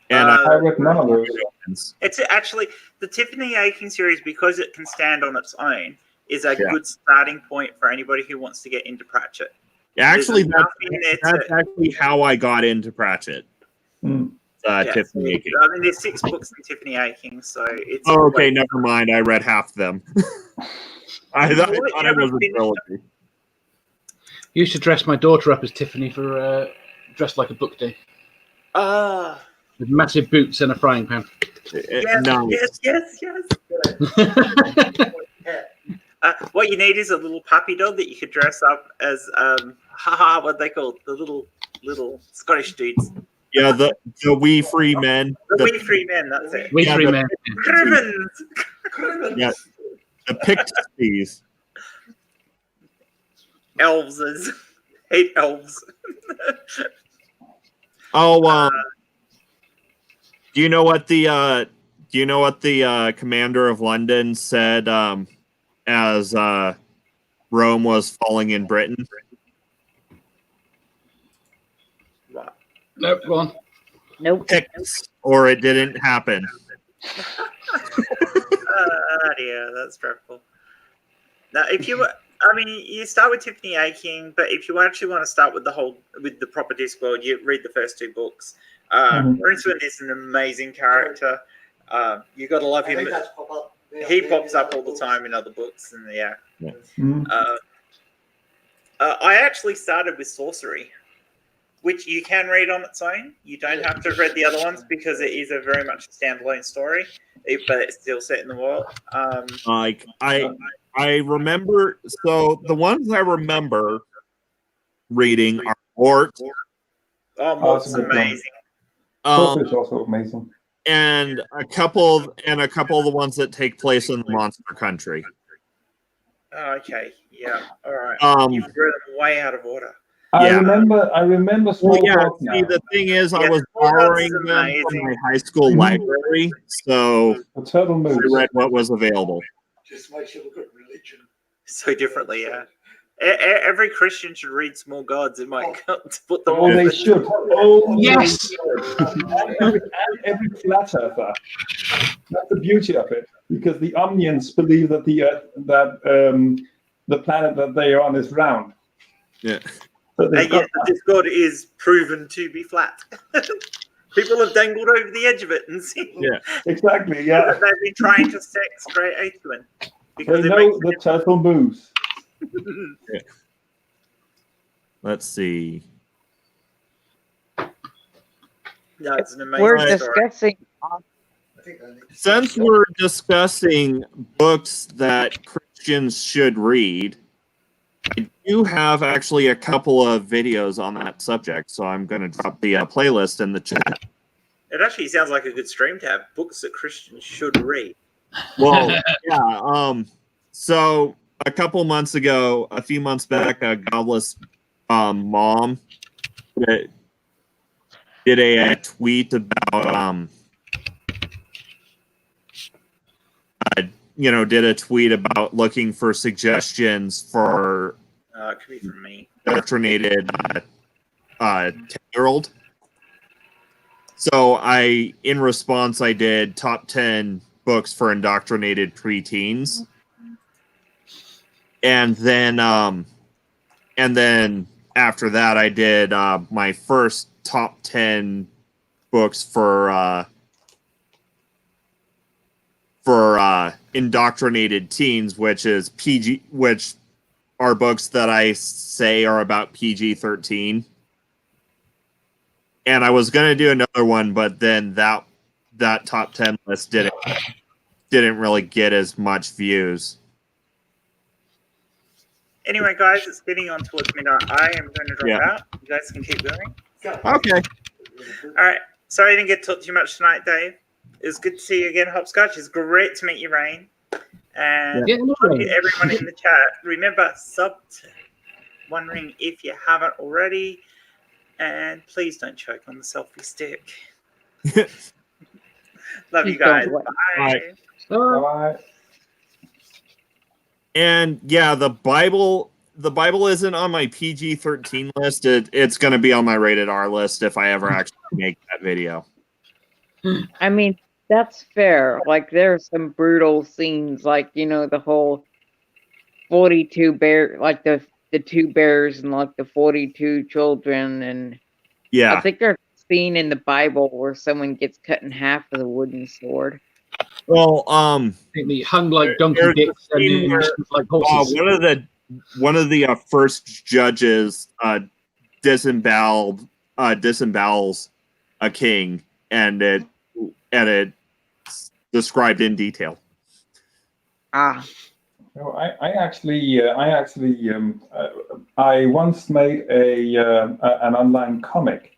and I read none of those. It's actually the Tiffany Aching series, because it can stand on its own, is a good starting point for anybody who wants to get into Pratchett. Actually, that's actually how I got into Pratchett. Tiffany Aching. I mean, there's 6 books in Tiffany Aching, so it's. Oh, okay, never mind. I read half of them. I thought it was a trilogy. Used to dress my daughter up as Tiffany for dressed like a book day. With massive boots and a frying pan. Yes. What you need is a little puppy dog that you could dress up as what they call the little Scottish dudes. Yeah, the wee free men. The wee free men, that's it. Wee free men. Crivens. Yeah, the Pixies. Elves. Hate elves. Do you know what the commander of London said as Rome was falling in Britain? Nope, go on. Nope. Picks, or it didn't happen. Dear, that's dreadful. Now, you start with Tiffany Aching, but if you actually want to start with the proper Discworld, you read the first 2 books. Rincewind is an amazing character. You got to love him. He pops up all the time in other books, and I actually started with Sorcery, which you can read on its own. You don't have to have read the other ones because it is a very much a standalone story, but it's still set in the world. I remember. So the ones I remember reading are Mort. Oh, Mort's amazing. Sorcery is also amazing. And a couple of the ones that take place in the Monster Country. Okay, yeah, all right. You've read them way out of order. I remember Small Gods now. See, the thing is, I was borrowing them from my high school library, so the Turtle Moose. I read what was available. Just makes you look at religion so differently, yeah. Every Christian should read Small Gods. It might put them. Oh, they should. Oh, yes. Every flat earther. That's the beauty of it, because the Omnians believe that the planet that they are on is round. Yeah. And yet, the Discord is proven to be flat. People have dangled over the edge of it and seen. Yeah, exactly. Yeah, they've been trying to sex Great Atheist because they know the turtle moves. Yeah. Let's see. No, it's an amazing We're story. discussing. Since we're discussing books that Christians should read, I do have actually a couple of videos on that subject, so I'm going to drop the playlist in the chat. It actually sounds like a good stream to have books that Christians should read. Well, yeah. So a few months back, a godless mom did a tweet about did a tweet about looking for suggestions for It could be from me. indoctrinated 10-year-old. So in response, I did top 10 books for indoctrinated preteens. And then after that, I did my first top 10 books for indoctrinated teens, which is PG, which are books that I say are about PG-13. And I was gonna do another one, but then that top 10 list didn't really get as much views. Anyway, guys, it's getting on towards midnight. I am going to drop out. You guys can keep going. Okay. All right. Sorry I didn't get to talk too much tonight, Dave. It was good to see you again, Hopscotch. It's great to meet you, Rain. And everyone in the chat, remember, wondering if you haven't already. And please don't choke on the selfie stick. Love you guys. Bye. Bye. And yeah, the Bible isn't on my PG-13 list. It's going to be on my rated R list if I ever actually make that video. I mean, that's fair. Like, there are some brutal scenes, like, the whole 42 bear, like the 2 bears and like the 42 children, and yeah, I think there's a scene in the Bible where someone gets cut in half with a wooden sword. Well, they hung like donkey dicks and like horses. One of the first judges disembowels a king, and it's described in detail. Ah. No, I once made an online comic,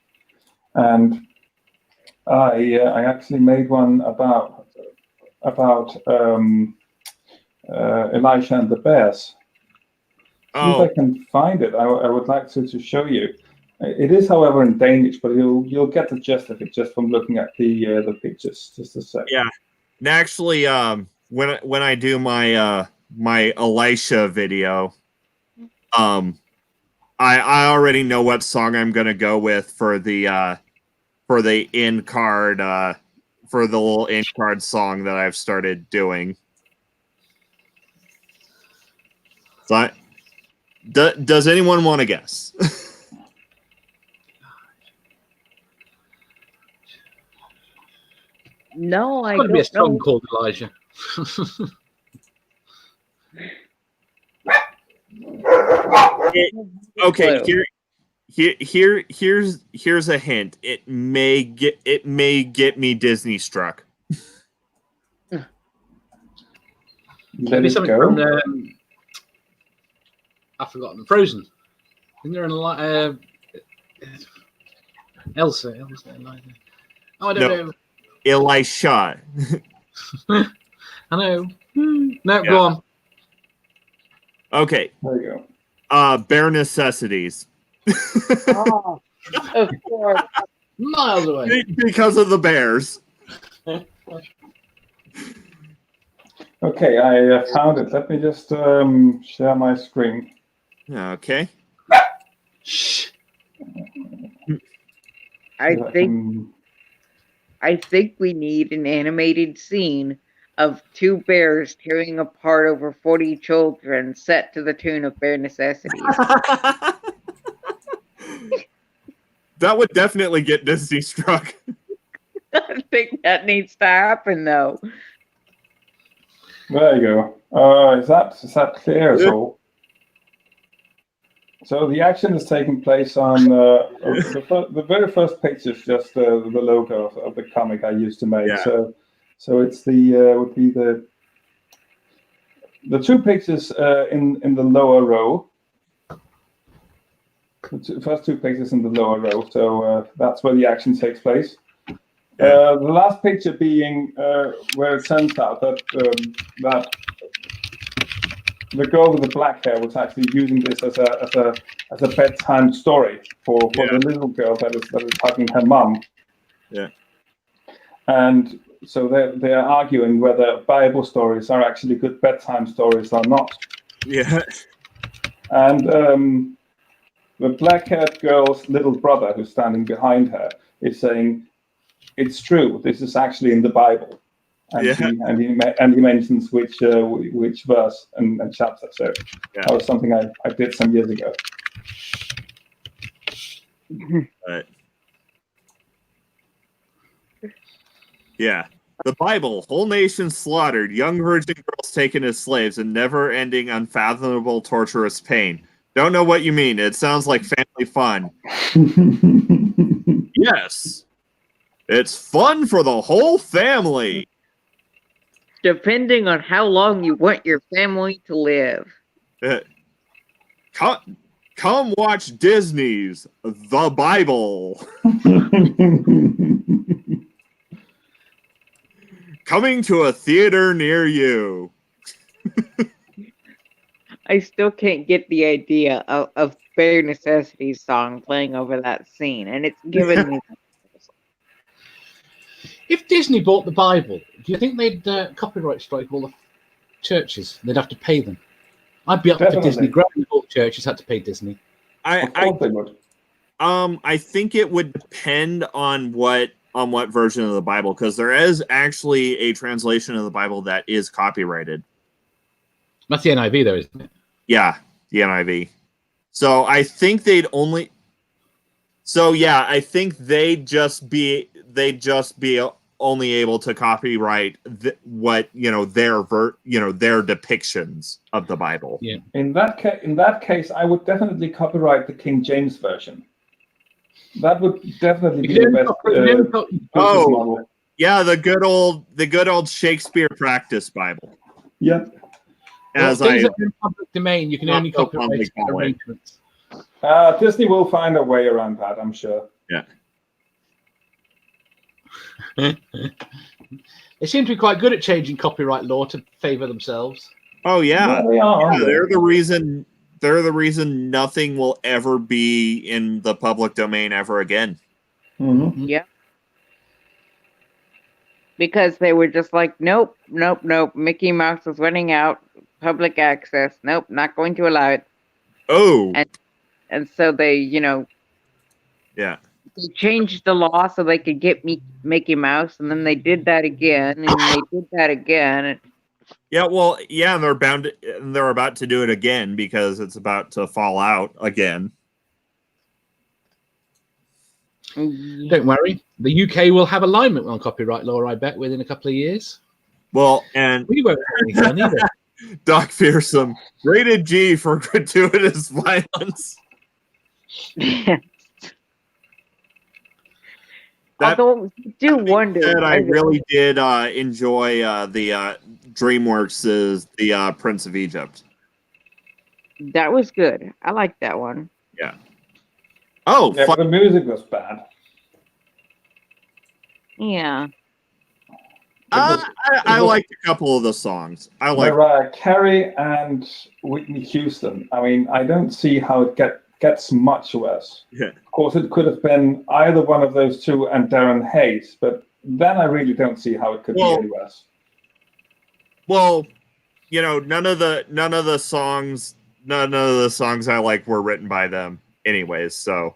and I actually made one about Elisha and the Bears. See if I can find it. I would like to show you. It is, however, in Danish, but you'll get the gist of it just from looking at the pictures. Just a sec. Yeah, and actually, when I do my my Elisha video, I already know what song I'm gonna go with for the end card, for the little end card song that I've started doing. So does anyone want to guess? No, I It's got to be a don't song know. called Elijah. Okay, here's a hint. It may get me Disney struck. Maybe something from I've forgotten. Frozen. Isn't there an Elsa? Elijah. Oh, I don't know. Elisha. I know. No, Yeah. go on. There Okay. you go. Bare necessities. Oh, of course. Miles away. Because of the bears. Okay, I found it. Let me just share my screen. Okay. Shh. I think we need an animated scene of 2 bears tearing apart over 40 children set to the tune of Bare Necessities. That would definitely get Disney struck. I think that needs to happen, though. There you go. Is that clear at all? So the action is taking place on the very first page is just the logo of the comic I used to make. Yeah. So it's would be the 2 pictures in the lower row. The first 2 pictures in the lower row. So that's where the action takes place. The last picture being where it turns out that the girl with the black hair was actually using this as a bedtime story for the little girl that is hugging her mum. Yeah. And so they're arguing whether Bible stories are actually good bedtime stories or not. Yeah. And the black-haired girl's little brother, who's standing behind her, is saying, "It's true. This is actually in the Bible." And he mentions which verse and chapter. So that was something I did some years ago. Right. Yeah. The Bible, whole nation slaughtered, young virgin girls taken as slaves, and never-ending, unfathomable, torturous pain. Don't know what you mean. It sounds like family fun. Yes. It's fun for the whole family. Depending on how long you want your family to live. Come watch Disney's The Bible. Coming to a theater near you. I still can't get the idea of Bare Necessities song playing over that scene, and it's given me. If Disney bought the Bible, do you think they'd copyright strike all the churches? They'd have to pay them. I'd be up for Disney. Grabbing all the churches had to pay Disney. I think it would depend on what version of the Bible, because there is actually a translation of the Bible that is copyrighted. That's the NIV, though, isn't it? Yeah, the NIV. So I think they'd only. So yeah, I think they'd just be only able to copyright what their depictions of the Bible. Yeah. In that case, I would definitely copyright the King James version. That would definitely be the best. Model. Yeah, the good old Shakespeare practice Bible. Yep. Things that are in public domain, you can only copyright arrangements. Disney will find a way around that, I'm sure. Yeah. They seem to be quite good at changing copyright law to favor themselves. Oh yeah, they are. Yeah, they're the reason. They're the reason nothing will ever be in the public domain ever again. Mm-hmm. Yeah. Because they were just like, nope. Mickey Mouse is running out. Public access. Nope, not going to allow it. Oh. And so they, Yeah. They changed the law so they could get Mickey Mouse, and then they did that again, and they did that again. Yeah, well, yeah, and they're about to do it again because it's about to fall out again. Don't worry, the UK will have alignment on copyright law, I bet, within a couple of years. Well, and we won't have any fun either. Doc Fearsome, rated G for gratuitous violence. Although you do wonder. That I really did enjoy the DreamWorks' The Prince of Egypt. That was good. I liked that one. Yeah. Oh, yeah, but the music was bad. Yeah. I liked a couple of the songs. I like Mariah Carey and Whitney Houston. I mean, I don't see how it gets much worse. Yeah. Of course, it could have been either one of those two and Darren Hayes, but then I really don't see how it could be any worse. Well, none of the songs I like were written by them, anyways. So.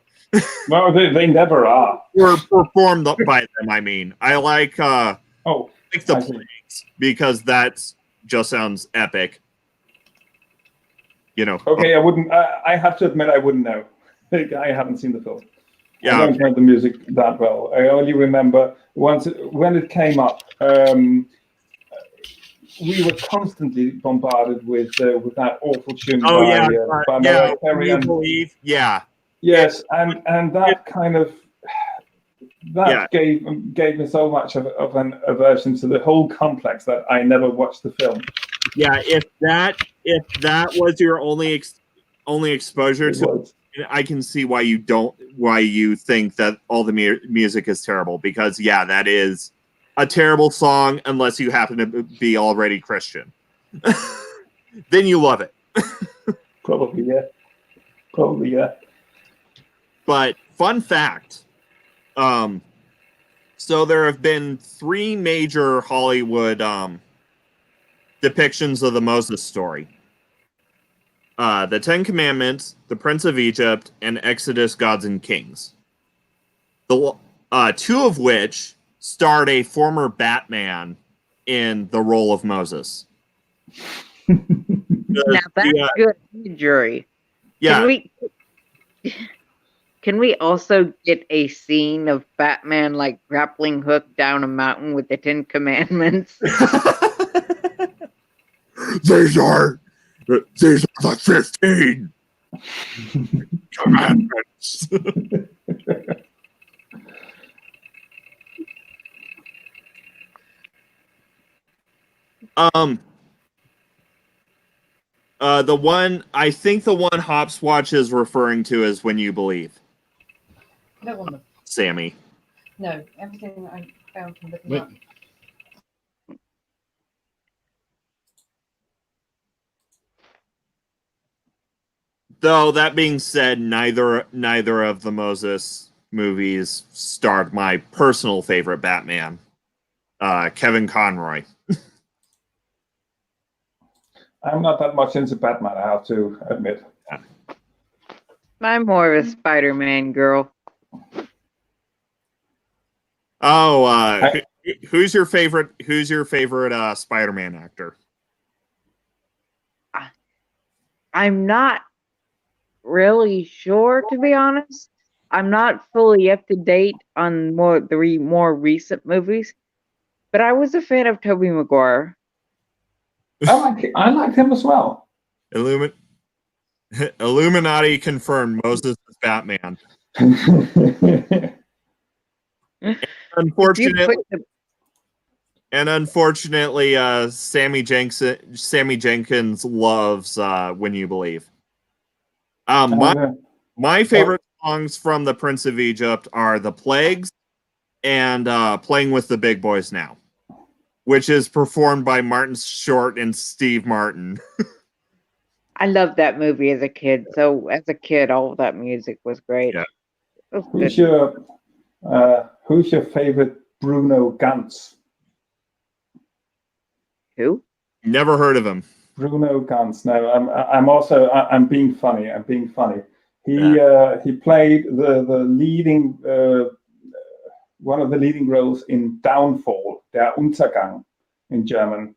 No, they never are. Were performed by them. I mean, I like the plays because that just sounds epic. Okay, I wouldn't. I have to admit, I wouldn't know. I haven't seen the film. Yeah, I don't know the music that well. I only remember when it came up. We were constantly bombarded with that awful tune by Mariah Carey. Yeah. Yes, and that kind of gave me so much of an aversion to the whole complex that I never watched the film. Yeah, if that was your only exposure to it, I can see why you think that all the music is terrible, because that is a terrible song unless you happen to be already Christian. Then you love it. Probably yeah. But fun fact, so there have been 3 major Hollywood depictions of the Moses story. The 10 Commandments, The Prince of Egypt, and Exodus, Gods and Kings. The 2 of which starred a former Batman in the role of Moses. Now that's good imagery. Yeah. Can we also get a scene of Batman like grappling hook down a mountain with the 10 Commandments? These are the 15 commandments. The one I think the one Hopswatch is referring to is When You Believe. No one. Sammy. No, everything that I found from looking up. Though that being said, neither of the Moses movies starred my personal favorite Batman, Kevin Conroy. I'm not that much into Batman, I have to admit. I'm more of a Spider-Man girl. Oh, who's your favorite Spider-Man actor? I'm not really sure, to be honest. I'm not fully up to date on the more recent movies, but I was a fan of Tobey Maguire. I like him as well. Illuminati confirmed Moses is Batman. Unfortunately, Sammy Jenkins loves When You Believe. My favorite songs from The Prince of Egypt are The Plagues and Playing with the Big Boys Now, which is performed by Martin Short and Steve Martin. I loved that movie as a kid. So as a kid, all of that music was great. Yeah. Who's your favorite Bruno Ganz? Who? Never heard of him. Bruno Ganz. No, I'm being funny. He played the leading one of the leading roles in Downfall, Der Untergang in German.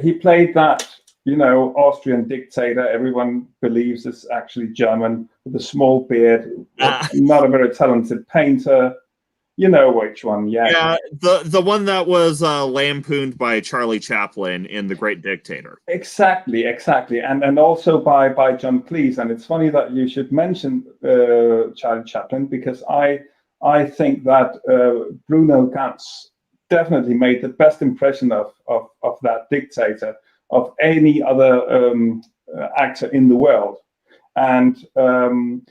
He played that, Austrian dictator. Everyone believes is actually German, with a small beard, not a very talented painter. You know which one, yeah. Yeah, the one that was lampooned by Charlie Chaplin in The Great Dictator. Exactly, and also by John Cleese. And it's funny that you should mention Charlie Chaplin, because I think that Bruno Ganz definitely made the best impression of that dictator of any other actor in the world. And John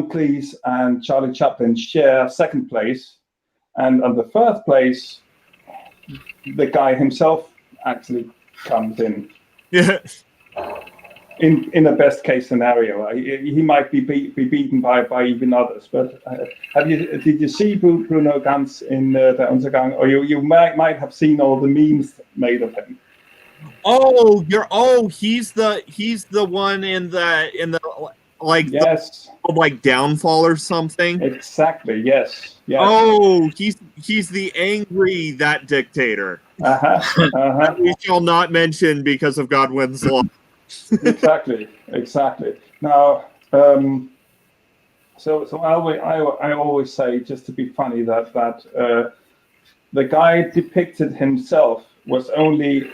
Cleese and Charlie Chaplin share second place, and on the third place, the guy himself actually comes in. Yeah. In a best case scenario, he might be beaten by even others. But did you see Bruno Ganz in Der Untergang, or you might have seen all the memes made of him? He's the one in the yes, like Downfall or something. Exactly. Yes. Oh, he's the angry that dictator. We shall not mention because of Godwin's law. Exactly. Now, so I always say, just to be funny, that the guy depicted himself is only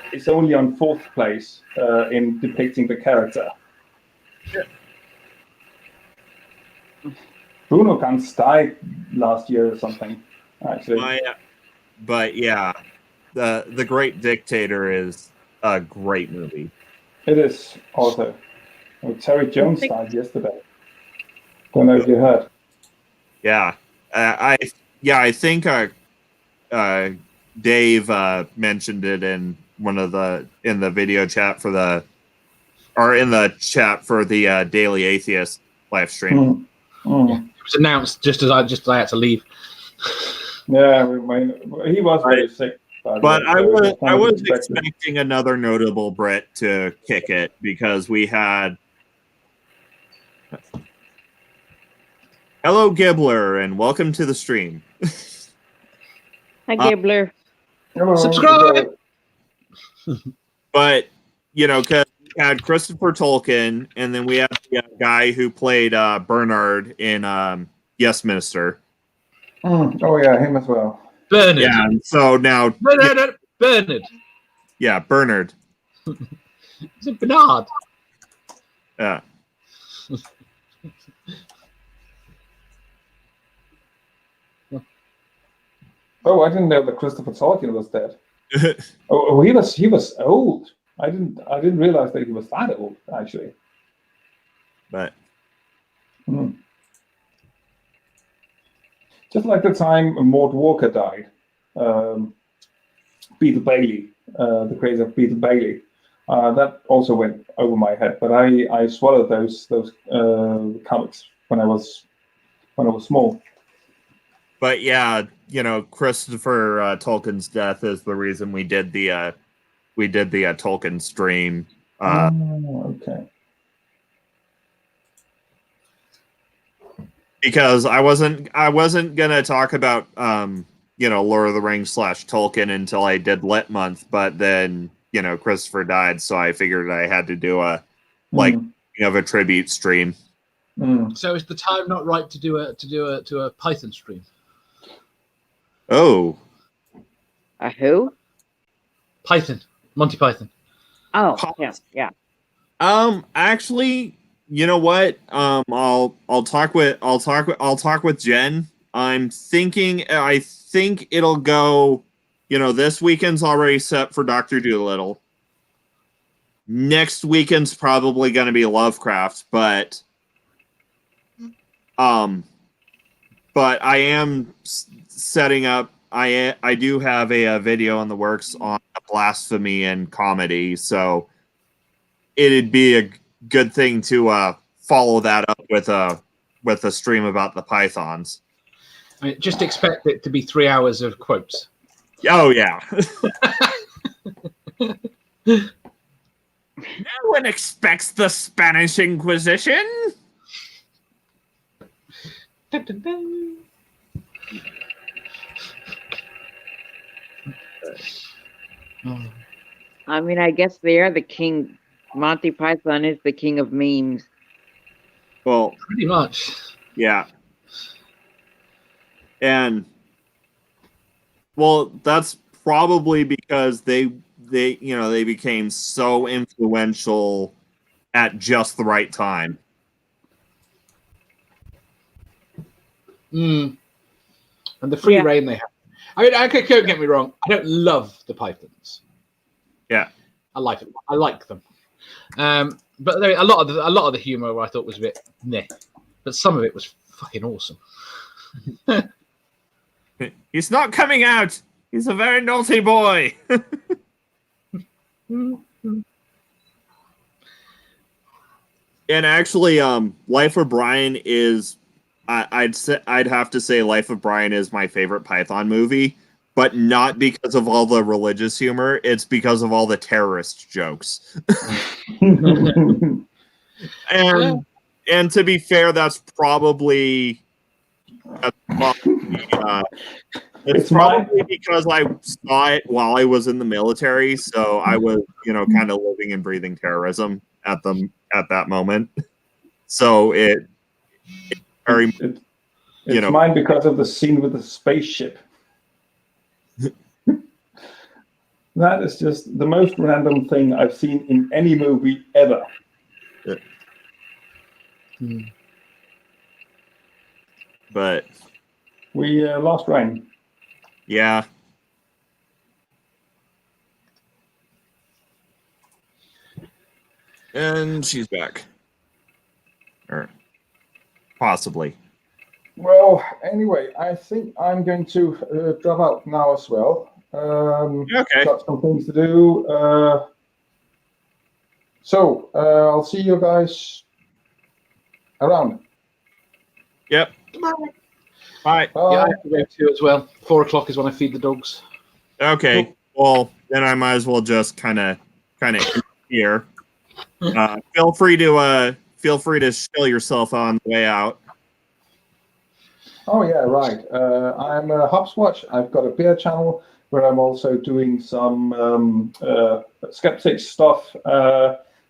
on fourth place in depicting the character. Yeah. Bruno Ganz died last year or something, actually. But yeah, the Great Dictator is a great movie. It is also. Terry Jones died yesterday. Don't know if you heard. Yeah, I think Dave mentioned it in in the video chat in the chat for the Daily Atheist live stream. Yeah, it was announced just as I had to leave. Yeah, he was very sick. But I was expecting another notable Brit to kick it, because we had hello Gibbler and welcome to the stream. Hi Gibbler. Subscribe. But because we had Christopher Tolkien, and then we had the guy who played Bernard in Yes Minister. Oh yeah, him as well. Bernard. Yeah, and so now No, Bernard. yeah, Bernard. Is it Bernard? Yeah. Oh, I didn't know that Christopher Tolkien was dead. Oh, he was old. I didn't realize that he was that old, actually. But just like the time Mort Walker died, Peter Bailey, the craze of Peter Bailey, that also went over my head. But I swallowed those comics when I was small. But yeah, Christopher Tolkien's death is the reason we did the Tolkien stream. Okay. Because I wasn't gonna talk about Lord of the Rings / Tolkien until I did Lit Month, but then Christopher died, so I figured I had to do a a tribute stream. So is the time not right to do a Python stream? Oh. A who? Python. Monty Python. Oh, yeah. Actually, you know what? I'll talk with Jen. I think it'll go, this weekend's already set for Dr. Dolittle. Next weekend's probably going to be Lovecraft, but I am setting up. I do have a video in the works on blasphemy and comedy, so it'd be a good thing to follow that up with a stream about the pythons. I mean, just expect it to be 3 hours of quotes. Oh yeah. No one expects the Spanish Inquisition. I mean, I guess they are the king. Monty Python is the king of memes. Well, pretty much. Yeah. And well, that's probably because they became so influential at just the right time. And the free reign they have. I mean, don't get me wrong. I don't love the Pythons. Yeah, I like them. I like them. But a lot of the humor I thought was a bit meh, but some of it was fucking awesome. He's not coming out. He's a very naughty boy. And actually, Life of Brian is, I'd have to say Life of Brian is my favorite Python movie, but not because of all the religious humor. It's because of all the terrorist jokes. And to be fair, it's probably because I saw it while I was in the military, so I was, kind of living and breathing terrorism at that moment. So it's mine because of the scene with the spaceship. That is just the most random thing I've seen in any movie ever. But we lost Ryan. Yeah. And she's back. Or possibly. Well, anyway, I think I'm going to drop out now as well. Okay. Got some things to do. So I'll see you guys around. Yep. Bye. Yeah, I have to go too as well. 4 o'clock is when I feed the dogs. Okay. Well, then I might as well just kind of here. Feel free to show yourself on the way out. Oh yeah, right. I'm Hopswatch. I've got a beer channel where I'm also doing some skeptic stuff,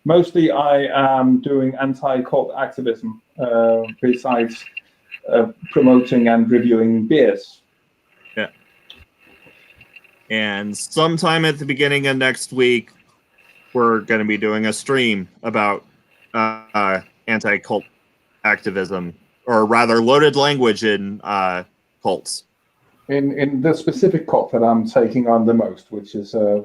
Mostly, I am doing anti-cult activism besides promoting and reviewing beers. Yeah. And sometime at the beginning of next week, we're going to be doing a stream about anti-cult activism, or rather loaded language in cults. In the specific cult that I'm taking on the most, which is a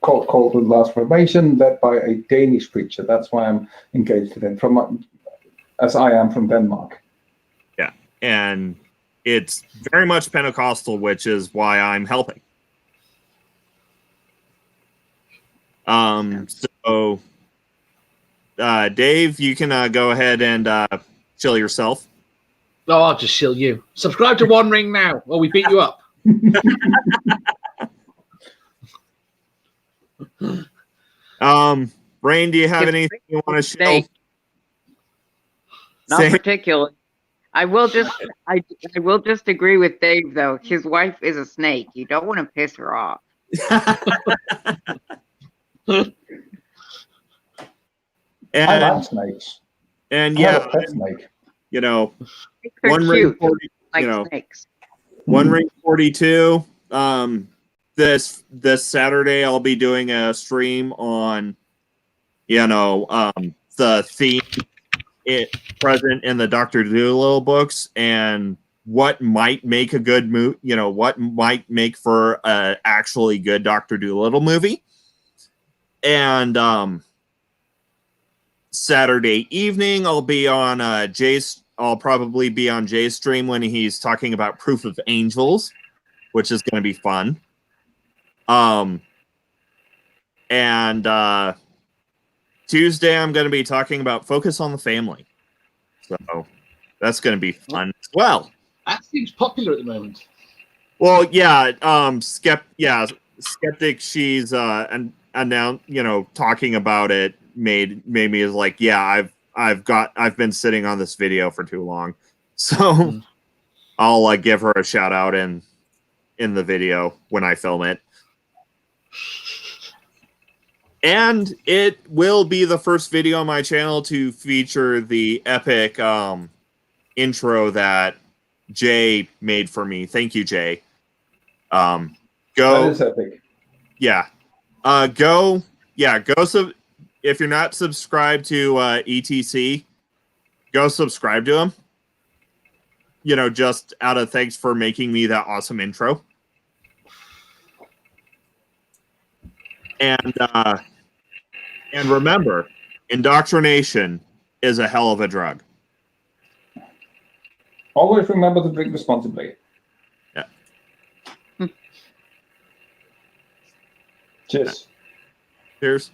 cult called the Last Formation, led by a Danish preacher. That's why I'm engaged in it, as I am from Denmark. Yeah, and it's very much Pentecostal, which is why I'm helping. So, Dave, you can go ahead and chill yourself. Oh, I'll just shill you. Subscribe to One Ring now. Well, we beat you up. Rain, do you have anything you want to shill? Snake. Not particularly. I will just agree with Dave though. His wife is a snake. You don't want to piss her off. I love snakes. And I yeah, have a pet snake. you know, They're One Ring cute, 40, like you know, snakes. One Ring 42. This Saturday I'll be doing a stream on, the theme present in the Dr. Dolittle books and what might make a good movie, what might make for a actually good Dr. Dolittle movie. And Saturday evening I'll be on I'll probably be on Jay's stream when he's talking about Proof of Angels, which is going to be fun. And Tuesday I'm going to be talking about Focus on the Family. So that's going to be fun as well. That seems popular at the moment. Well, yeah, Skeptic, she's talking about it made me is like, yeah, I've been sitting on this video for too long. So I'll give her a shout out in the video when I film it. And it will be the first video on my channel to feature the epic intro that Jay made for me. Thank you, Jay. That is epic. Yeah. If you're not subscribed to ETC, go subscribe to him. Just out of thanks for making me that awesome intro. And remember, indoctrination is a hell of a drug. Always remember to drink responsibly. Yeah. Cheers. Cheers.